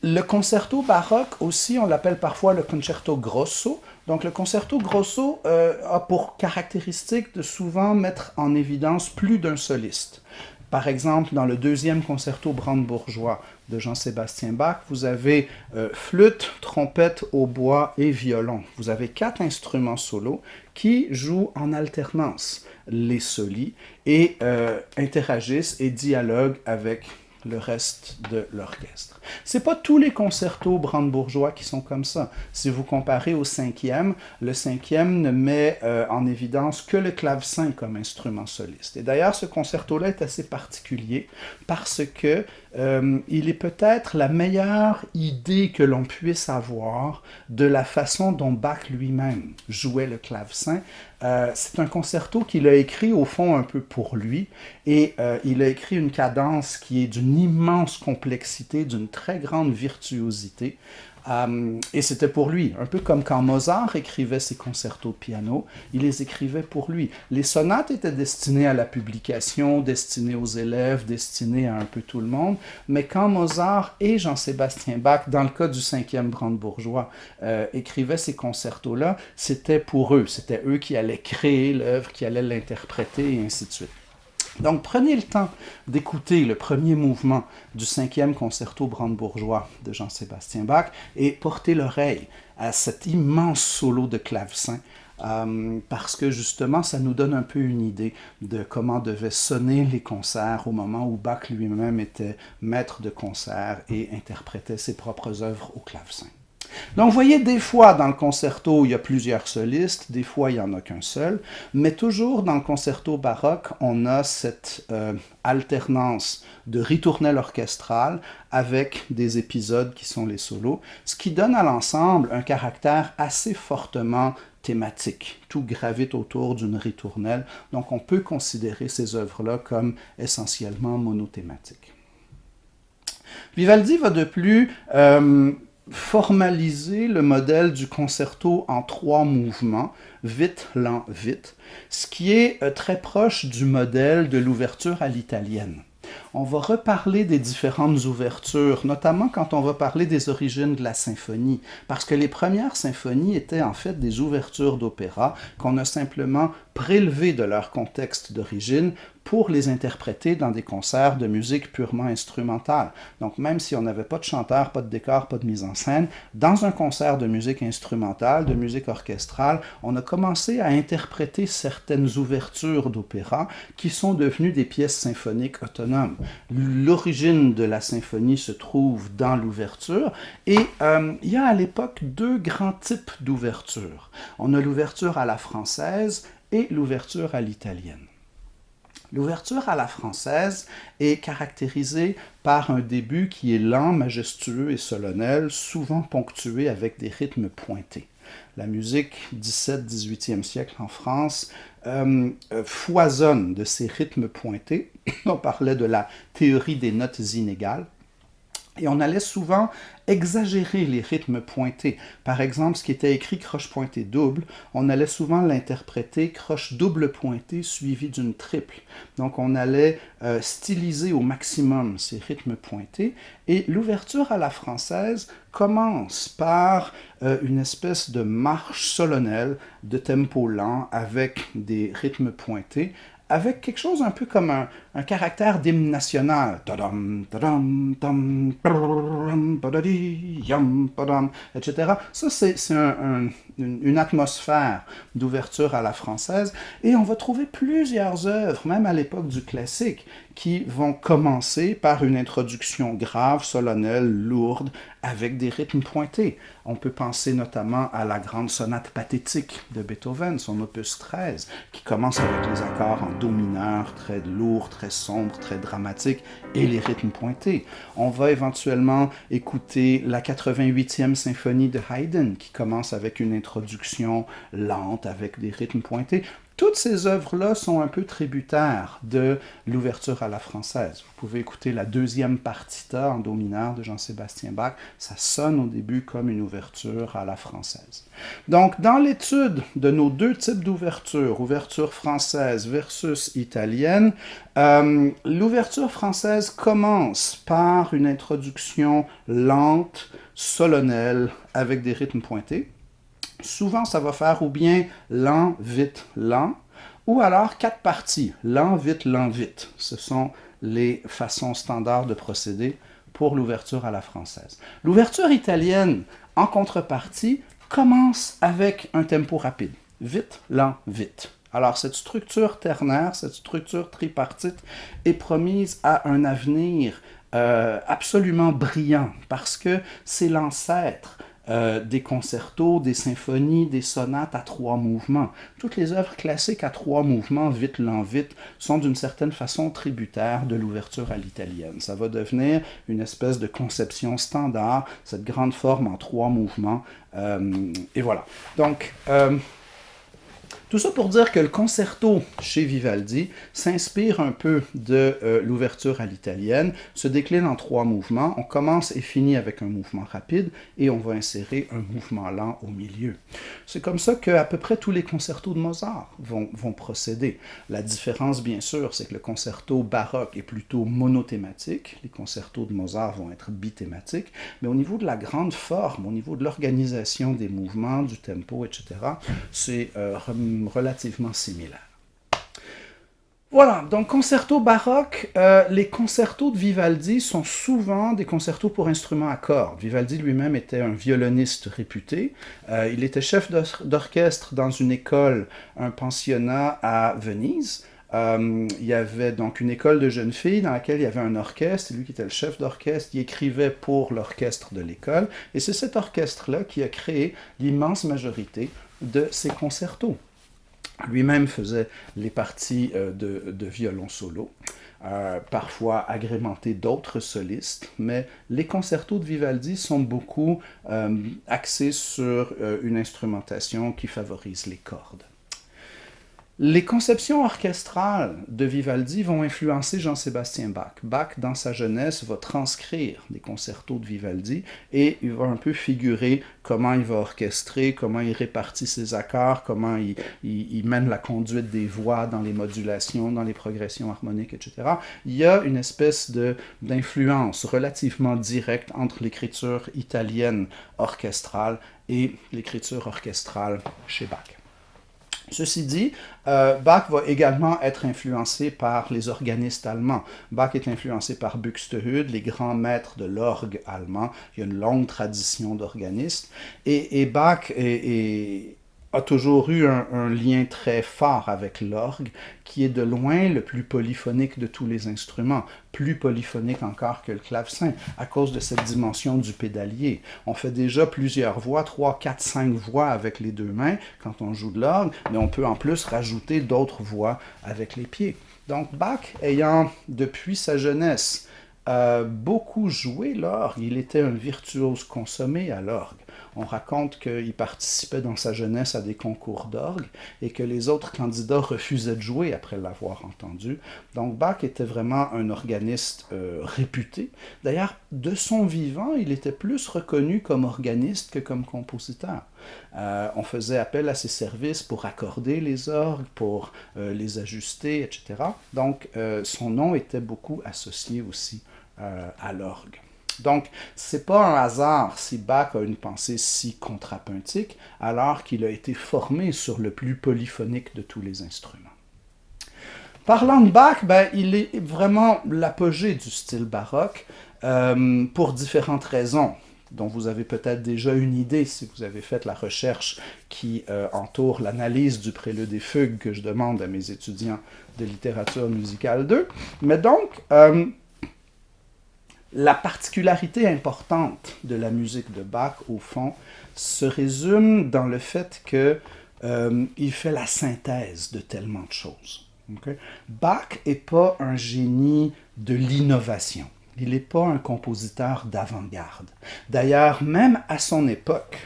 Le concerto baroque aussi, on l'appelle parfois le concerto grosso. Donc le concerto grosso a pour caractéristique de souvent mettre en évidence plus d'un soliste. Par exemple, dans le deuxième concerto brandebourgeois de Jean-Sébastien Bach, vous avez flûte, trompette, hautbois et violon. Vous avez 4 instruments solos qui jouent en alternance les solis et interagissent et dialoguent avec le reste de l'orchestre. C'est pas tous les concertos brandebourgeois qui sont comme ça. Si vous comparez au cinquième, le cinquième ne met en évidence que le clavecin comme instrument soliste. Et d'ailleurs, ce concerto-là est assez particulier parce que il est peut-être la meilleure idée que l'on puisse avoir de la façon dont Bach lui-même jouait le clavecin. C'est un concerto qu'il a écrit au fond un peu pour lui et il a écrit une cadence qui est d'une immense complexité, d'une très grande virtuosité. Et c'était pour lui, un peu comme quand Mozart écrivait ses concertos de piano, il les écrivait pour lui. Les sonates étaient destinées à la publication, destinées aux élèves, destinées à un peu tout le monde, mais quand Mozart et Jean-Sébastien Bach, dans le cas du cinquième brandebourgeois, écrivaient ces concertos-là, c'était pour eux, c'était eux qui allaient créer l'œuvre, qui allaient l'interpréter et ainsi de suite. Donc, prenez le temps d'écouter le premier mouvement du cinquième concerto brandebourgeois de Jean-Sébastien Bach et portez l'oreille à cet immense solo de clavecin parce que justement, ça nous donne un peu une idée de comment devaient sonner les concerts au moment où Bach lui-même était maître de concert et interprétait ses propres œuvres au clavecin. Donc, vous voyez, des fois, dans le concerto, il y a plusieurs solistes, des fois, il n'y en a qu'un seul, mais toujours dans le concerto baroque, on a cette alternance de ritournelle orchestrale avec des épisodes qui sont les solos, ce qui donne à l'ensemble un caractère assez fortement thématique. Tout gravite autour d'une ritournelle, donc on peut considérer ces œuvres-là comme essentiellement monothématiques. Vivaldi va de plus formaliser le modèle du concerto en 3 mouvements, vite, lent, vite, ce qui est très proche du modèle de l'ouverture à l'italienne. On va reparler des différentes ouvertures, notamment quand on va parler des origines de la symphonie, parce que les premières symphonies étaient en fait des ouvertures d'opéra qu'on a simplement prélevées de leur contexte d'origine pour les interpréter dans des concerts de musique purement instrumentale. Donc même si on n'avait pas de chanteur, pas de décor, pas de mise en scène, dans un concert de musique instrumentale, de musique orchestrale, on a commencé à interpréter certaines ouvertures d'opéra qui sont devenues des pièces symphoniques autonomes. L'origine de la symphonie se trouve dans l'ouverture et il y a à l'époque 2 grands types d'ouverture. On a l'ouverture à la française et l'ouverture à l'italienne. L'ouverture à la française est caractérisée par un début qui est lent, majestueux et solennel, souvent ponctué avec des rythmes pointés. La musique 17-18e siècle en France foisonne de ces rythmes pointés. On parlait de la théorie des notes inégales. Et on allait souvent exagérer les rythmes pointés. Par exemple, ce qui était écrit croche pointée double, on allait souvent l'interpréter croche double pointée suivie d'une triple. Donc on allait styliser au maximum ces rythmes pointés. Et l'ouverture à la française commence par une espèce de marche solennelle de tempo lent avec des rythmes pointés, avec quelque chose un peu comme un caractère d'hymne national, etc. Ça, c'est une atmosphère d'ouverture à la française. Et on va trouver plusieurs œuvres, même à l'époque du classique, qui vont commencer par une introduction grave, solennelle, lourde, avec des rythmes pointés. On peut penser notamment à la grande sonate pathétique de Beethoven, son opus 13, qui commence avec les accords en do mineur, très lourds, très sombres, très dramatiques, et les rythmes pointés. On va éventuellement écouter la 88e symphonie de Haydn, qui commence avec une introduction lente, avec des rythmes pointés. Toutes ces œuvres-là sont un peu tributaires de l'ouverture à la française. Vous pouvez écouter la 2e partita en do mineur de Jean-Sébastien Bach. Ça sonne au début comme une ouverture à la française. Donc, dans l'étude de nos 2 types d'ouverture, ouverture française versus italienne, l'ouverture française commence par une introduction lente, solennelle, avec des rythmes pointés. Souvent, ça va faire ou bien lent, vite, lent, ou alors 4 parties, lent, vite, lent, vite. Ce sont les façons standards de procéder pour l'ouverture à la française. L'ouverture italienne, en contrepartie, commence avec un tempo rapide. Vite, lent, vite. Alors, cette structure ternaire, cette structure tripartite est promise à un avenir absolument brillant parce que c'est l'ancêtre des concertos, des symphonies, des sonates à 3 mouvements. Toutes les œuvres classiques à 3 mouvements, vite, lent, vite, sont d'une certaine façon tributaires de l'ouverture à l'italienne. Ça va devenir une espèce de conception standard, cette grande forme en 3 mouvements. Et voilà. Donc, tout ça pour dire que le concerto chez Vivaldi s'inspire un peu de l'ouverture à l'italienne, se décline en 3 mouvements. On commence et finit avec un mouvement rapide et on va insérer un mouvement lent au milieu. C'est comme ça qu'à peu près tous les concertos de Mozart vont procéder. La différence, bien sûr, c'est que le concerto baroque est plutôt monothématique. Les concertos de Mozart vont être bithématiques. Mais au niveau de la grande forme, au niveau de l'organisation des mouvements, du tempo, etc., c'est relativement similaire. Voilà, donc concerto baroque, les concertos de Vivaldi sont souvent des concertos pour instruments à cordes. Vivaldi lui-même était un violoniste réputé. Il était chef d'orchestre dans une école, un pensionnat à Venise. Il y avait donc une école de jeunes filles dans laquelle il y avait un orchestre. C'est lui qui était le chef d'orchestre. Il écrivait pour l'orchestre de l'école. Et c'est cet orchestre-là qui a créé l'immense majorité de ces concertos. Lui-même faisait les parties de violon solo, parfois agrémenté d'autres solistes, mais les concertos de Vivaldi sont beaucoup axés sur une instrumentation qui favorise les cordes. Les conceptions orchestrales de Vivaldi vont influencer Jean-Sébastien Bach. Bach, dans sa jeunesse, va transcrire des concertos de Vivaldi et il va un peu figurer comment il va orchestrer, comment il répartit ses accords, comment il mène la conduite des voix dans les modulations, dans les progressions harmoniques, etc. Il y a une espèce d'influence relativement directe entre l'écriture italienne orchestrale et l'écriture orchestrale chez Bach. Ceci dit, Bach va également être influencé par les organistes allemands. Bach est influencé par Buxtehude, les grands maîtres de l'orgue allemand. Il y a une longue tradition d'organistes. Et Bach a toujours eu un lien très fort avec l'orgue, qui est de loin le plus polyphonique de tous les instruments, plus polyphonique encore que le clavecin, à cause de cette dimension du pédalier. On fait déjà plusieurs voix, 3, 4, 5 voix avec les 2 mains quand on joue de l'orgue, mais on peut en plus rajouter d'autres voix avec les pieds. Donc Bach, ayant depuis sa jeunesse beaucoup joué l'orgue, il était un virtuose consommé à l'orgue. On raconte qu'il participait dans sa jeunesse à des concours d'orgue et que les autres candidats refusaient de jouer après l'avoir entendu. Donc Bach était vraiment un organiste réputé. D'ailleurs, de son vivant, il était plus reconnu comme organiste que comme compositeur. On faisait appel à ses services pour accorder les orgues, pour les ajuster, etc. Donc son nom était beaucoup associé aussi à l'orgue. Donc, ce n'est pas un hasard si Bach a une pensée si contrapuntique, alors qu'il a été formé sur le plus polyphonique de tous les instruments. Parlant de Bach, il est vraiment l'apogée du style baroque pour différentes raisons, dont vous avez peut-être déjà une idée si vous avez fait la recherche qui entoure l'analyse du prélude et fugue que je demande à mes étudiants de littérature musicale 2. Mais donc, la particularité importante de la musique de Bach, au fond, se résume dans le fait qu'il fait la synthèse de tellement de choses. Okay? Bach n'est pas un génie de l'innovation. Il n'est pas un compositeur d'avant-garde. D'ailleurs, même à son époque,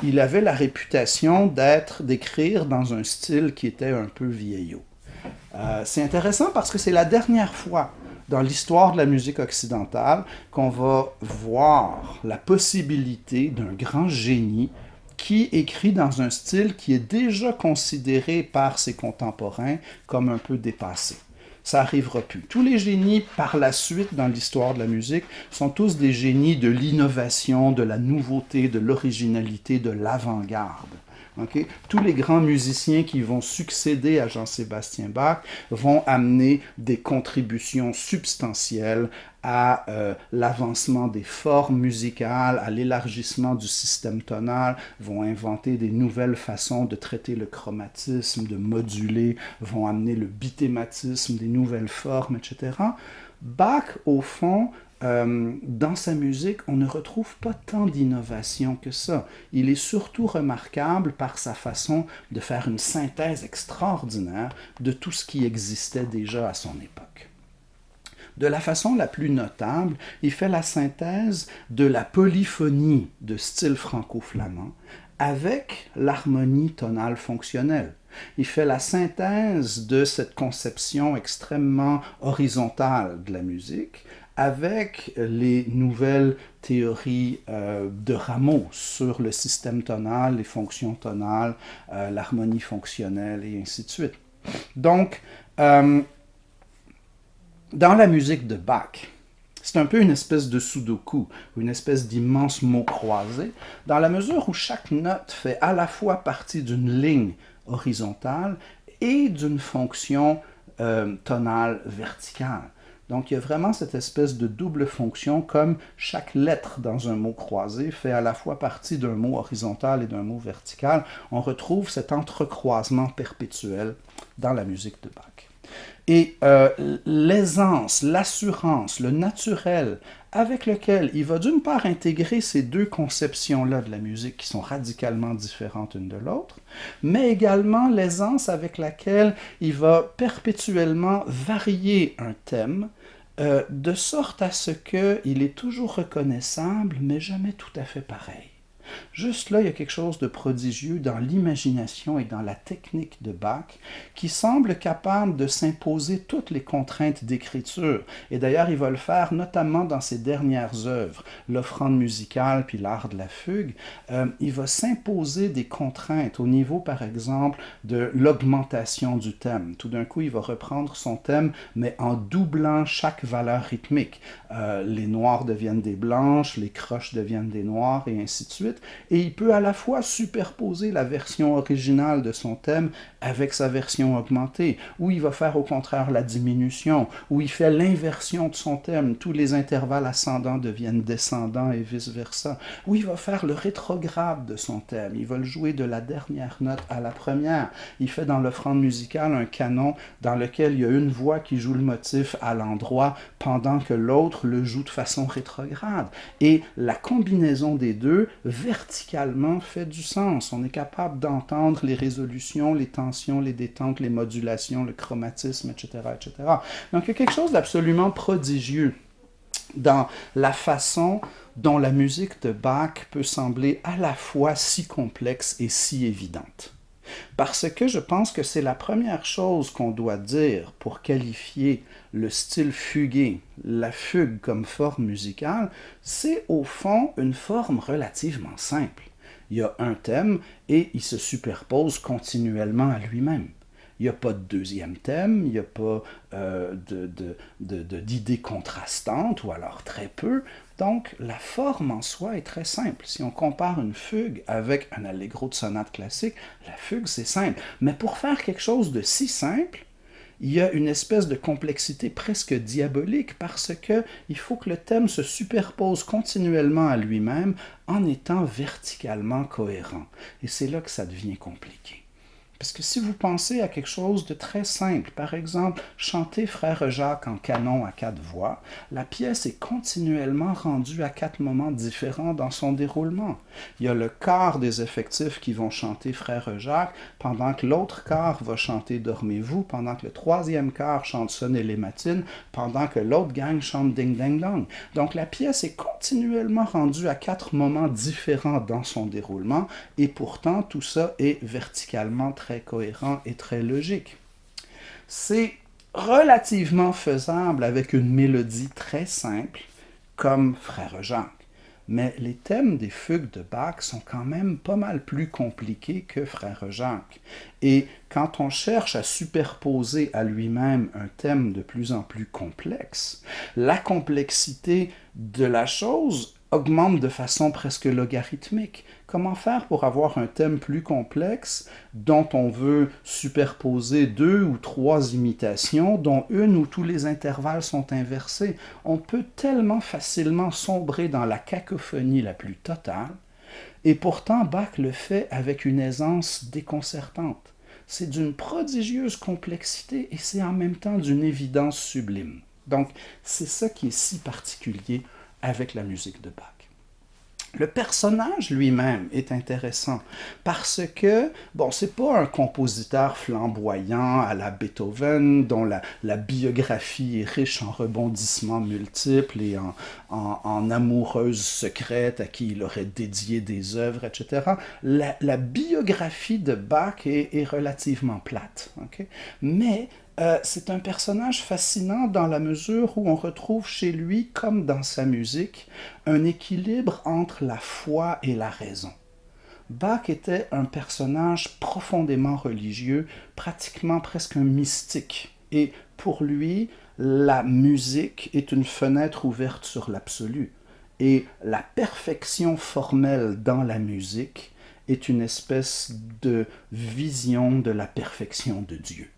il avait la réputation d'écrire dans un style qui était un peu vieillot. C'est intéressant parce que c'est la dernière fois dans l'histoire de la musique occidentale qu'on va voir la possibilité d'un grand génie qui écrit dans un style qui est déjà considéré par ses contemporains comme un peu dépassé. Ça n'arrivera plus. Tous les génies par la suite dans l'histoire de la musique sont tous des génies de l'innovation, de la nouveauté, de l'originalité, de l'avant-garde. Okay? Tous les grands musiciens qui vont succéder à Jean-Sébastien Bach vont amener des contributions substantielles à l'avancement des formes musicales, à l'élargissement du système tonal, vont inventer des nouvelles façons de traiter le chromatisme, de moduler, vont amener le bithématisme, des nouvelles formes, etc. Bach, au fond, dans sa musique, on ne retrouve pas tant d'innovation que ça. Il est surtout remarquable par sa façon de faire une synthèse extraordinaire de tout ce qui existait déjà à son époque. De la façon la plus notable, il fait la synthèse de la polyphonie de style franco-flamand avec l'harmonie tonale fonctionnelle. Il fait la synthèse de cette conception extrêmement horizontale de la musique avec les nouvelles théories de Rameau sur le système tonal, les fonctions tonales, l'harmonie fonctionnelle et ainsi de suite. Donc, dans la musique de Bach, c'est un peu une espèce de sudoku, une espèce d'immense mot croisé, dans la mesure où chaque note fait à la fois partie d'une ligne horizontale et d'une fonction tonale verticale. Donc, il y a vraiment cette espèce de double fonction, comme chaque lettre dans un mot croisé fait à la fois partie d'un mot horizontal et d'un mot vertical. On retrouve cet entrecroisement perpétuel dans la musique de Bach. Et l'aisance, l'assurance, le naturel avec lequel il va d'une part intégrer ces deux conceptions-là de la musique qui sont radicalement différentes l'une de l'autre, mais également l'aisance avec laquelle il va perpétuellement varier un thème de sorte à ce qu'il est toujours reconnaissable, mais jamais tout à fait pareil. Juste là, il y a quelque chose de prodigieux dans l'imagination et dans la technique de Bach qui semble capable de s'imposer toutes les contraintes d'écriture. Et d'ailleurs, il va le faire notamment dans ses dernières œuvres, l'offrande musicale puis l'art de la fugue. Il va s'imposer des contraintes au niveau, par exemple, de l'augmentation du thème. Tout d'un coup, il va reprendre son thème, mais en doublant chaque valeur rythmique. Les noirs deviennent des blanches, les croches deviennent des noirs, et ainsi de suite. Et il peut à la fois superposer la version originale de son thème avec sa version augmentée, ou il va faire au contraire la diminution, ou il fait l'inversion de son thème, tous les intervalles ascendants deviennent descendants et vice-versa, ou il va faire le rétrograde de son thème, il va le jouer de la dernière note à la première. Il fait dans l'offrande musicale un canon dans lequel il y a une voix qui joue le motif à l'endroit pendant que l'autre le joue de façon rétrograde. Et la combinaison des deux, verticalement, fait du sens. On est capable d'entendre les résolutions, les tensions, les détentes, les modulations, le chromatisme, etc., etc. Donc, il y a quelque chose d'absolument prodigieux dans la façon dont la musique de Bach peut sembler à la fois si complexe et si évidente. Parce que je pense que c'est la première chose qu'on doit dire pour qualifier le style fugué, la fugue comme forme musicale, c'est au fond une forme relativement simple. Il y a un thème et il se superpose continuellement à lui-même. Il n'y a pas de deuxième thème, il n'y a pas d'idées contrastantes, ou alors très peu. Donc, la forme en soi est très simple. Si on compare une fugue avec un allegro de sonate classique, la fugue, c'est simple. Mais pour faire quelque chose de si simple, il y a une espèce de complexité presque diabolique parce qu'il faut que le thème se superpose continuellement à lui-même en étant verticalement cohérent. Et c'est là que ça devient compliqué. Parce que si vous pensez à quelque chose de très simple, par exemple, chanter Frère Jacques en canon à 4 voix, la pièce est continuellement rendue à 4 moments différents dans son déroulement. Il y a le quart des effectifs qui vont chanter Frère Jacques, pendant que l'autre quart va chanter Dormez-vous, pendant que le troisième quart chante Sonnez les matines, pendant que l'autre gang chante Ding Ding Dong. Donc la pièce est continuellement rendue à 4 moments différents dans son déroulement, et pourtant tout ça est verticalement très cohérent et très logique. C'est relativement faisable avec une mélodie très simple, comme Frère Jacques. Mais les thèmes des fugues de Bach sont quand même pas mal plus compliqués que Frère Jacques. Et quand on cherche à superposer à lui-même un thème de plus en plus complexe, la complexité de la chose augmente de façon presque logarithmique. Comment faire pour avoir un thème plus complexe dont on veut superposer 2 ou 3 imitations, dont une où tous les intervalles sont inversés? On peut tellement facilement sombrer dans la cacophonie la plus totale, et pourtant Bach le fait avec une aisance déconcertante. C'est d'une prodigieuse complexité et c'est en même temps d'une évidence sublime. Donc, c'est ça qui est si particulier avec la musique de Bach. Le personnage lui-même est intéressant parce que, bon, c'est pas un compositeur flamboyant à la Beethoven dont la biographie est riche en rebondissements multiples et en amoureuses secrètes à qui il aurait dédié des œuvres, etc. La biographie de Bach est relativement plate, okay? Mais c'est un personnage fascinant dans la mesure où on retrouve chez lui, comme dans sa musique, un équilibre entre la foi et la raison. Bach était un personnage profondément religieux, pratiquement presque un mystique. Et pour lui, la musique est une fenêtre ouverte sur l'absolu. Et la perfection formelle dans la musique est une espèce de vision de la perfection de Dieu.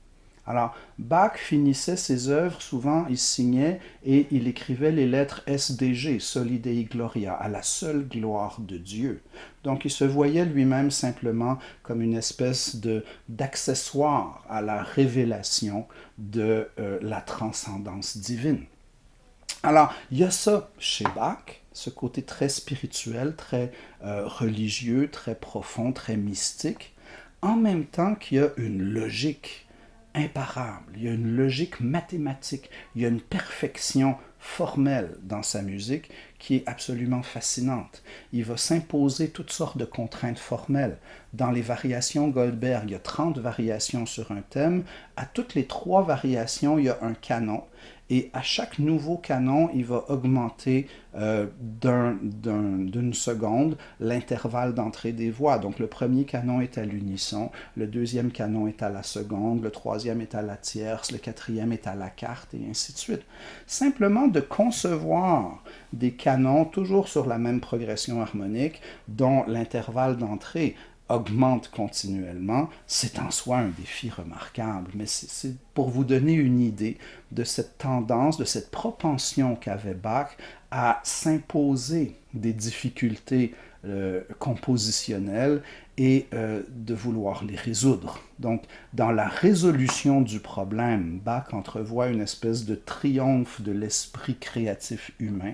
Alors, Bach finissait ses œuvres, souvent il signait et il écrivait les lettres SDG, Soli Dei Gloria, à la seule gloire de Dieu. Donc il se voyait lui-même simplement comme une espèce d'accessoire à la révélation de la transcendance divine. Alors, il y a ça chez Bach, ce côté très spirituel, très religieux, très profond, très mystique, en même temps qu'il y a une logique imparable, il y a une logique mathématique, il y a une perfection formelle dans sa musique qui est absolument fascinante. Il va s'imposer toutes sortes de contraintes formelles. Dans les variations Goldberg, il y a 30 variations sur un thème. À toutes les 3 variations, il y a un canon. Et à chaque nouveau canon, il va augmenter d'une seconde l'intervalle d'entrée des voix. Donc le premier canon est à l'unisson, le deuxième canon est à la seconde, le troisième est à la tierce, le quatrième est à la quarte, et ainsi de suite. Simplement de concevoir des canons toujours sur la même progression harmonique dont l'intervalle d'entrée augmente continuellement, c'est en soi un défi remarquable, mais c'est pour vous donner une idée de cette tendance, de cette propension qu'avait Bach à s'imposer des difficultés compositionnelles et de vouloir les résoudre. Donc, dans la résolution du problème, Bach entrevoit une espèce de triomphe de l'esprit créatif humain.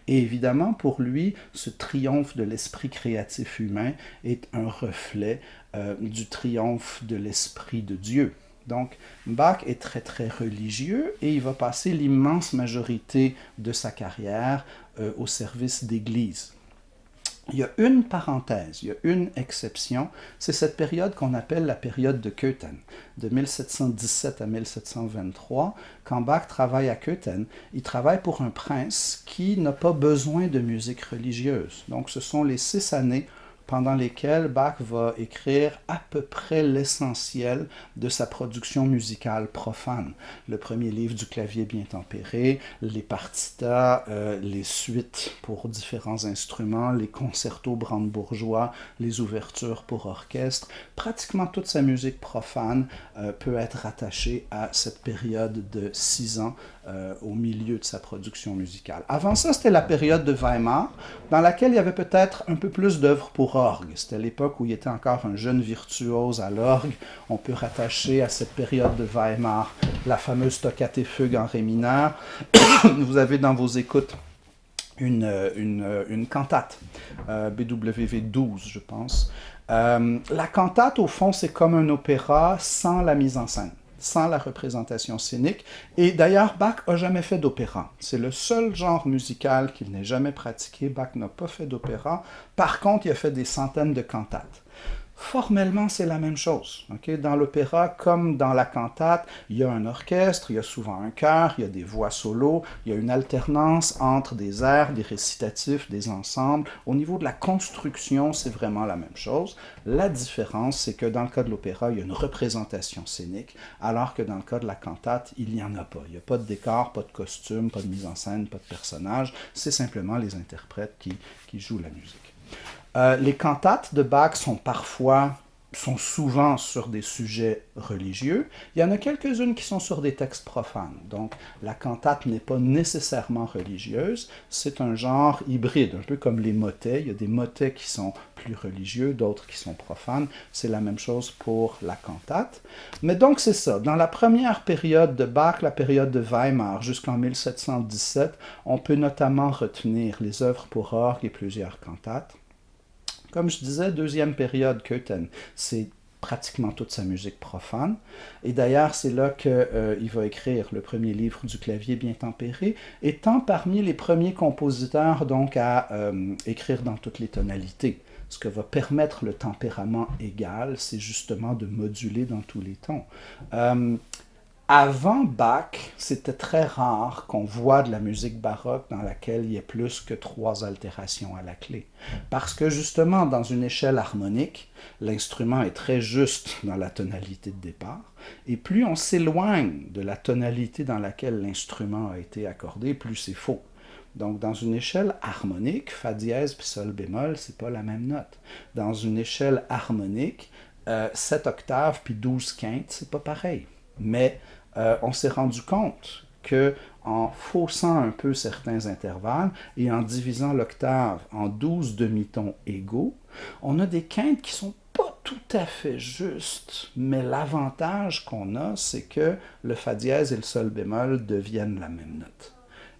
Et évidemment, pour lui, ce triomphe de l'esprit créatif humain est un reflet du triomphe de l'esprit de Dieu. Donc, Bach est très très religieux et il va passer l'immense majorité de sa carrière au service d'Église. Il y a une parenthèse, il y a une exception, c'est cette période qu'on appelle la période de Köthen, de 1717 à 1723. Quand Bach travaille à Köthen, il travaille pour un prince qui n'a pas besoin de musique religieuse. Donc ce sont les 6 années pendant lesquelles Bach va écrire à peu près l'essentiel de sa production musicale profane. Le premier livre du clavier bien tempéré, les partitas, les suites pour différents instruments, les concertos brandebourgeois, les ouvertures pour orchestre. Pratiquement toute sa musique profane peut être rattachée à cette période de 6 ans au milieu de sa production musicale. Avant ça, c'était la période de Weimar, dans laquelle il y avait peut-être un peu plus d'œuvres pour orgue. C'était l'époque où il était encore un jeune virtuose à l'orgue. On peut rattacher à cette période de Weimar la fameuse toccate et fugue en ré mineur. Vous avez dans vos écoutes une cantate, BWV 12, je pense. La cantate, au fond, c'est comme un opéra sans la mise en scène, sans la représentation scénique. Et d'ailleurs, Bach n'a jamais fait d'opéra. C'est le seul genre musical qu'il n'ait jamais pratiqué. Bach n'a pas fait d'opéra. Par contre, il a fait des centaines de cantates. Formellement, c'est la même chose. Okay? Dans l'opéra, comme dans la cantate, il y a un orchestre, il y a souvent un chœur, il y a des voix solo, il y a une alternance entre des airs, des récitatifs, des ensembles. Au niveau de la construction, c'est vraiment la même chose. La différence, c'est que dans le cas de l'opéra, il y a une représentation scénique, alors que dans le cas de la cantate, il n'y en a pas. Il n'y a pas de décor, pas de costume, pas de mise en scène, pas de personnage. C'est simplement les interprètes qui jouent la musique. Les cantates de Bach sont souvent sur des sujets religieux. Il y en a quelques-unes qui sont sur des textes profanes. Donc, la cantate n'est pas nécessairement religieuse. C'est un genre hybride, un peu comme les motets. Il y a des motets qui sont plus religieux, d'autres qui sont profanes. C'est la même chose pour la cantate. Mais donc, c'est ça. Dans la première période de Bach, la période de Weimar, jusqu'en 1717, on peut notamment retenir les œuvres pour orgue et plusieurs cantates. Comme je disais, deuxième période, Köthen, c'est pratiquement toute sa musique profane. Et d'ailleurs, c'est là qu'il va écrire le premier livre du clavier bien tempéré, étant parmi les premiers compositeurs donc à écrire dans toutes les tonalités. Ce que va permettre le tempérament égal, c'est justement de moduler dans tous les tons. Avant Bach, c'était très rare qu'on voit de la musique baroque dans laquelle il y ait plus que 3 altérations à la clé. Parce que justement, dans une échelle harmonique, l'instrument est très juste dans la tonalité de départ, et plus on s'éloigne de la tonalité dans laquelle l'instrument a été accordé, plus c'est faux. Donc, dans une échelle harmonique, fa dièse puis sol bémol, c'est pas la même note. Dans une échelle harmonique, 7 octaves puis 12 quintes, c'est pas pareil. Mais on s'est rendu compte qu'en faussant un peu certains intervalles et en divisant l'octave en 12 demi-tons égaux, on a des quintes qui sont pas tout à fait justes, mais l'avantage qu'on a, c'est que le fa dièse et le sol bémol deviennent la même note.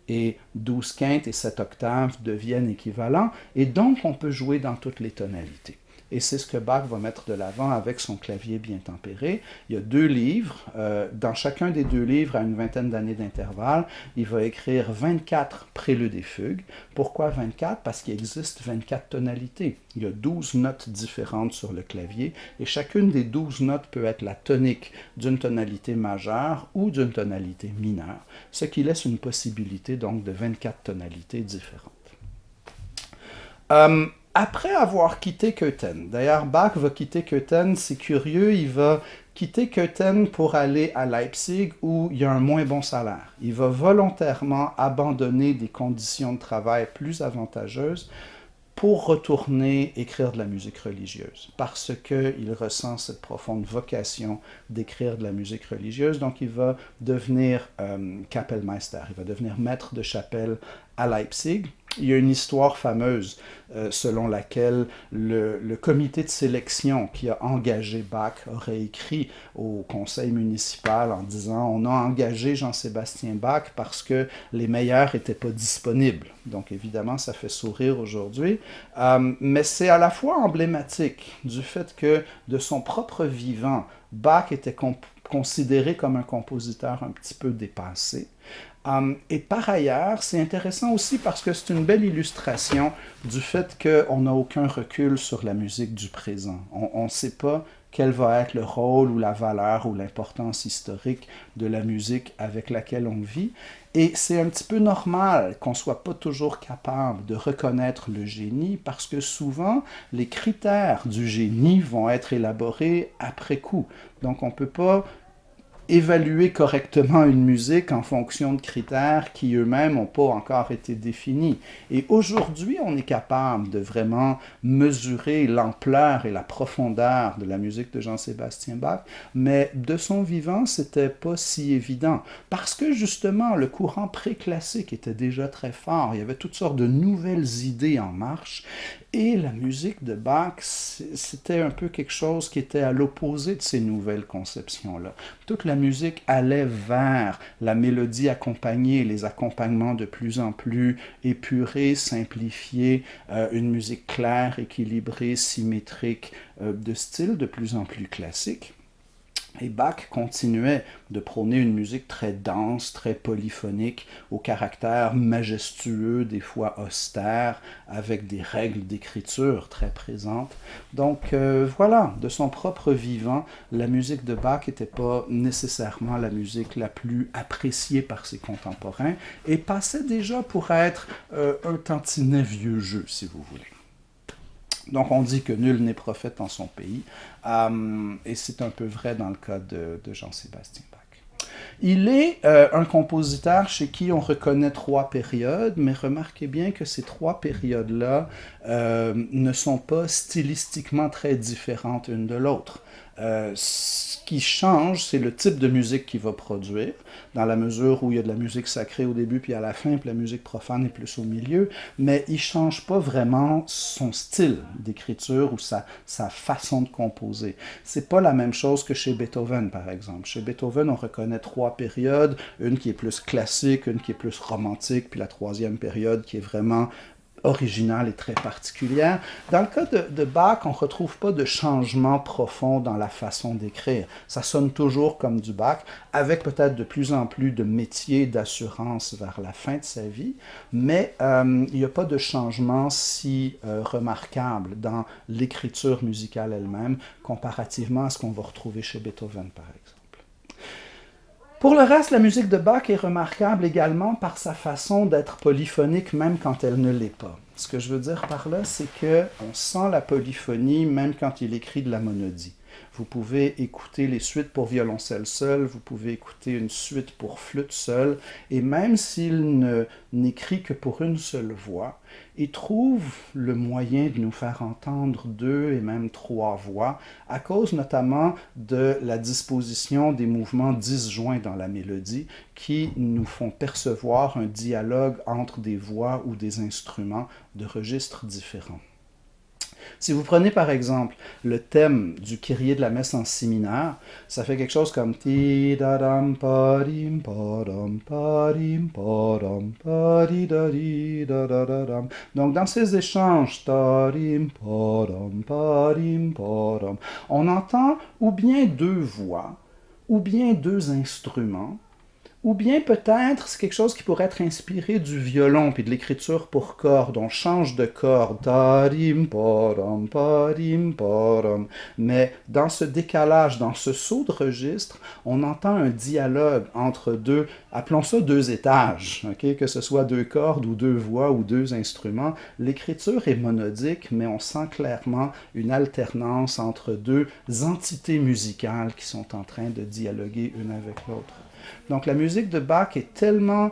Et 12 quintes et 7 octaves deviennent équivalents, et donc on peut jouer dans toutes les tonalités. Et c'est ce que Bach va mettre de l'avant avec son clavier bien tempéré. Il y a 2 livres. Dans chacun des 2 livres, à une vingtaine d'années d'intervalle, il va écrire 24 préludes et fugues. Pourquoi 24? Parce qu'il existe 24 tonalités. Il y a 12 notes différentes sur le clavier, et chacune des 12 notes peut être la tonique d'une tonalité majeure ou d'une tonalité mineure, ce qui laisse une possibilité donc de 24 tonalités différentes. Après avoir quitté Köthen, d'ailleurs Bach va quitter Köthen, c'est curieux, il va quitter Köthen pour aller à Leipzig où il y a un moins bon salaire. Il va volontairement abandonner des conditions de travail plus avantageuses pour retourner écrire de la musique religieuse, parce qu'il ressent cette profonde vocation d'écrire de la musique religieuse. Donc il va devenir Kapellmeister, il va devenir maître de chapelle à Leipzig. Il y a une histoire fameuse selon laquelle le comité de sélection qui a engagé Bach aurait écrit au conseil municipal en disant « On a engagé Jean-Sébastien Bach parce que les meilleurs n'étaient pas disponibles. » Donc évidemment, ça fait sourire aujourd'hui, mais c'est à la fois emblématique du fait que de son propre vivant, Bach était considéré comme un compositeur un petit peu dépassé. Et par ailleurs, c'est intéressant aussi parce que c'est une belle illustration du fait qu'on n'a aucun recul sur la musique du présent. On ne sait pas quel va être le rôle ou la valeur ou l'importance historique de la musique avec laquelle on vit. Et c'est un petit peu normal qu'on ne soit pas toujours capable de reconnaître le génie parce que souvent, les critères du génie vont être élaborés après coup. Donc, on ne peut pas évaluer correctement une musique en fonction de critères qui eux-mêmes n'ont pas encore été définis. Et aujourd'hui, on est capable de vraiment mesurer l'ampleur et la profondeur de la musique de Jean-Sébastien Bach, mais de son vivant, c'était pas si évident. Parce que justement, le courant préclassique était déjà très fort. Il y avait toutes sortes de nouvelles idées en marche. Et la musique de Bach, c'était un peu quelque chose qui était à l'opposé de ces nouvelles conceptions-là. Toute la musique allait vers la mélodie accompagnée, les accompagnements de plus en plus épurés, simplifiés, une musique claire, équilibrée, symétrique, de style de plus en plus classique. Et Bach continuait de prôner une musique très dense, très polyphonique, au caractère majestueux, des fois austère, avec des règles d'écriture très présentes. Donc voilà, de son propre vivant, la musique de Bach n'était pas nécessairement la musique la plus appréciée par ses contemporains et passait déjà pour être un tantinet vieux jeu, si vous voulez. Donc on dit que nul n'est prophète en son pays, et c'est un peu vrai dans le cas de Jean-Sébastien Bach. Il est un compositeur chez qui on reconnaît trois périodes, mais remarquez bien que ces trois périodes-là ne sont pas stylistiquement très différentes une de l'autre. Ce qui change, c'est le type de musique qu'il va produire, dans la mesure où il y a de la musique sacrée au début puis à la fin, puis la musique profane est plus au milieu, mais il ne change pas vraiment son style d'écriture ou sa façon de composer. C'est pas la même chose que chez Beethoven, par exemple. Chez Beethoven, on reconnaît trois périodes, une qui est plus classique, une qui est plus romantique, puis la troisième période qui est vraiment originale et très particulière. Dans le cas de Bach, on ne retrouve pas de changement profond dans la façon d'écrire. Ça sonne toujours comme du Bach, avec peut-être de plus en plus de métiers d'assurance vers la fin de sa vie, mais il n'y a pas de changement si remarquable dans l'écriture musicale elle-même, comparativement à ce qu'on va retrouver chez Beethoven, par exemple. Pour le reste, la musique de Bach est remarquable également par sa façon d'être polyphonique même quand elle ne l'est pas. Ce que je veux dire par là, c'est qu'on sent la polyphonie même quand il écrit de la monodie. Vous pouvez écouter les suites pour violoncelle seul, vous pouvez écouter une suite pour flûte seule, et même s'il n'écrit que pour une seule voix, il trouve le moyen de nous faire entendre deux et même trois voix, à cause notamment de la disposition des mouvements disjoints dans la mélodie, qui nous font percevoir un dialogue entre des voix ou des instruments de registres différents. Si vous prenez par exemple le thème du Kyrie de la messe en si mineur, ça fait quelque chose comme ti da dam pa dim pa dam pa dim pa dam pa di da di da da da dam. Donc dans ces échanges ta dim pa dam pa dim pa dam, on entend ou bien deux voix ou bien deux instruments, ou bien peut-être c'est quelque chose qui pourrait être inspiré du violon puis de l'écriture pour cordes. On change de corde, mais dans ce décalage, dans ce saut de registre, on entend un dialogue entre deux, appelons ça deux étages, okay? Que ce soit deux cordes ou deux voix ou deux instruments. L'écriture est monodique, mais on sent clairement une alternance entre deux entités musicales qui sont en train de dialoguer une avec l'autre. Donc la musique de Bach est tellement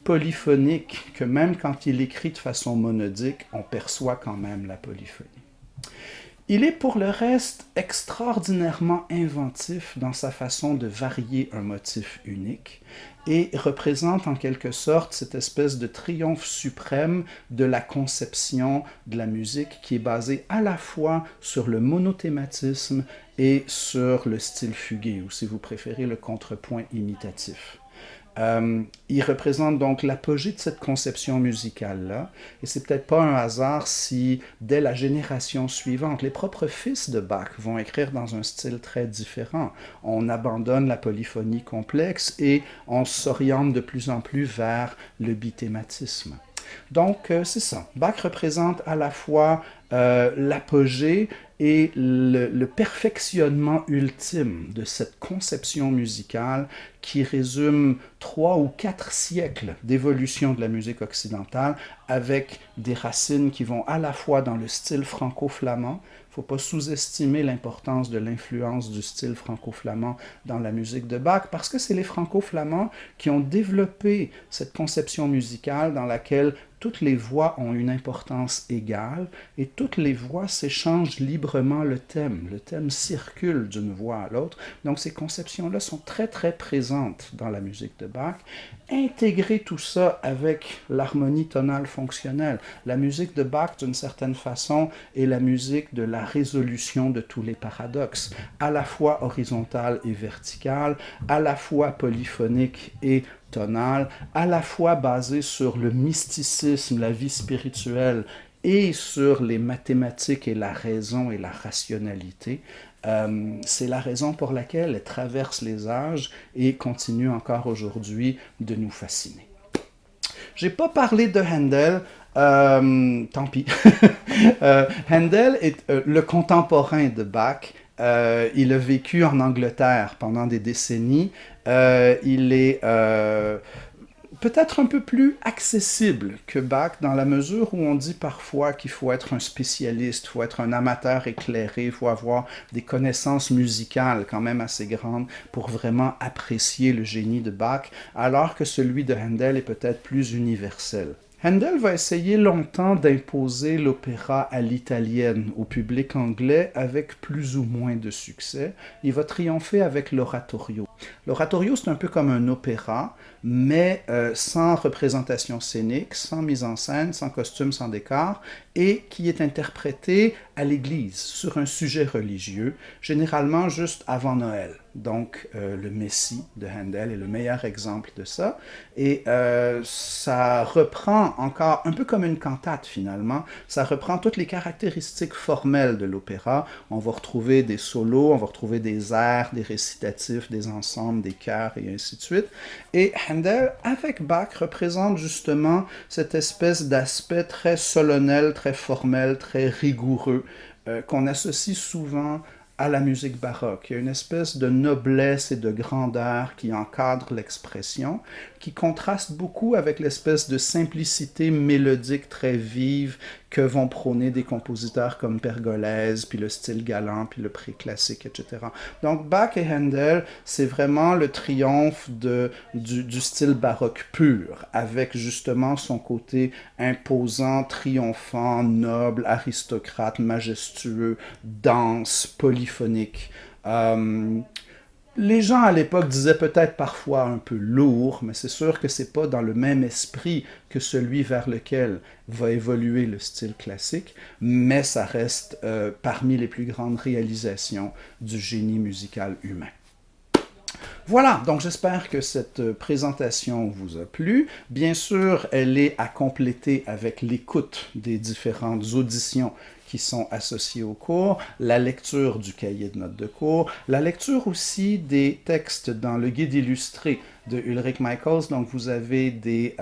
polyphonique que même quand il écrit de façon monodique, on perçoit quand même la polyphonie. Il est pour le reste extraordinairement inventif dans sa façon de varier un motif unique et représente en quelque sorte cette espèce de triomphe suprême de la conception de la musique qui est basée à la fois sur le monothématisme et sur le style fugué, ou si vous préférez le contrepoint imitatif. Il représente donc l'apogée de cette conception musicale-là, et c'est peut-être pas un hasard si, dès la génération suivante, les propres fils de Bach vont écrire dans un style très différent. On abandonne la polyphonie complexe et on s'oriente de plus en plus vers le bithématisme. Donc, c'est ça. Bach représente à la fois l'apogée et le perfectionnement ultime de cette conception musicale qui résume 3 ou 4 siècles d'évolution de la musique occidentale avec des racines qui vont à la fois dans le style franco-flamand. Il ne faut pas sous-estimer l'importance de l'influence du style franco-flamand dans la musique de Bach, parce que c'est les franco-flamands qui ont développé cette conception musicale dans laquelle toutes les voix ont une importance égale et toutes les voix s'échangent librement le thème. Le thème circule d'une voix à l'autre. Donc ces conceptions-là sont très très présentes dans la musique de Bach. Intégrer tout ça avec l'harmonie tonale fonctionnelle. La musique de Bach, d'une certaine façon, est la musique de la résolution de tous les paradoxes, à la fois horizontale et verticale, à la fois polyphonique et tonale, à la fois basée sur le mysticisme, la vie spirituelle, et sur les mathématiques et la raison et la rationalité. C'est la raison pour laquelle elle traverse les âges et continue encore aujourd'hui de nous fasciner. J'ai pas parlé de Handel, tant pis. Handel est le contemporain de Bach. Il a vécu en Angleterre pendant des décennies. Il est peut-être un peu plus accessible que Bach dans la mesure où on dit parfois qu'il faut être un spécialiste, il faut être un amateur éclairé, il faut avoir des connaissances musicales quand même assez grandes pour vraiment apprécier le génie de Bach, alors que celui de Handel est peut-être plus universel. Handel va essayer longtemps d'imposer l'opéra à l'italienne au public anglais avec plus ou moins de succès. Il va triompher avec l'oratorio. L'oratorio, c'est un peu comme un opéra, mais sans représentation scénique, sans mise en scène, sans costume, sans décor, et qui est interprété à l'église sur un sujet religieux, généralement juste avant Noël. Donc, le Messie de Handel est le meilleur exemple de ça. Et ça reprend encore, un peu comme une cantate finalement, ça reprend toutes les caractéristiques formelles de l'opéra. On va retrouver des solos, on va retrouver des airs, des récitatifs, des ensembles, des chœurs et ainsi de suite. Et Handel, avec Bach, représente justement cette espèce d'aspect très solennel, très formel, très rigoureux, qu'on associe souvent à la musique baroque. Il y a une espèce de noblesse et de grandeur qui encadre l'expression, qui contraste beaucoup avec l'espèce de simplicité mélodique très vive que vont prôner des compositeurs comme Pergolèse, puis le style galant, puis le préclassique, etc. Donc Bach et Handel, c'est vraiment le triomphe du style baroque pur, avec justement son côté imposant, triomphant, noble, aristocrate, majestueux, dense, polyphonique. Les gens à l'époque disaient peut-être parfois un peu lourd, mais c'est sûr que c'est pas dans le même esprit que celui vers lequel va évoluer le style classique, mais ça reste parmi les plus grandes réalisations du génie musical humain. Voilà, donc j'espère que cette présentation vous a plu. Bien sûr, elle est à compléter avec l'écoute des différentes auditions qui sont associées au cours, la lecture du cahier de notes de cours, la lecture aussi des textes dans le guide illustré de Ulrich Michaels. Donc vous avez des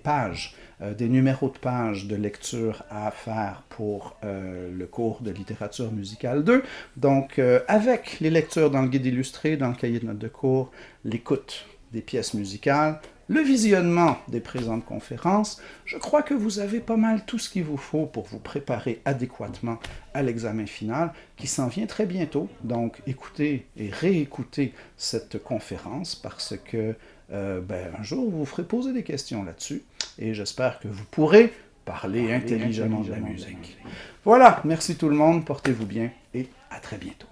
pages, des numéros de pages de lecture à faire pour le cours de littérature musicale 2. Donc avec les lectures dans le guide illustré, dans le cahier de notes de cours, l'écoute des pièces musicales, le visionnement des présentes conférences, je crois que vous avez pas mal tout ce qu'il vous faut pour vous préparer adéquatement à l'examen final qui s'en vient très bientôt. Donc écoutez et réécoutez cette conférence parce que un jour vous vous ferez poser des questions là-dessus et j'espère que vous pourrez parler intelligemment de la musique. Voilà, merci tout le monde, portez-vous bien et à très bientôt.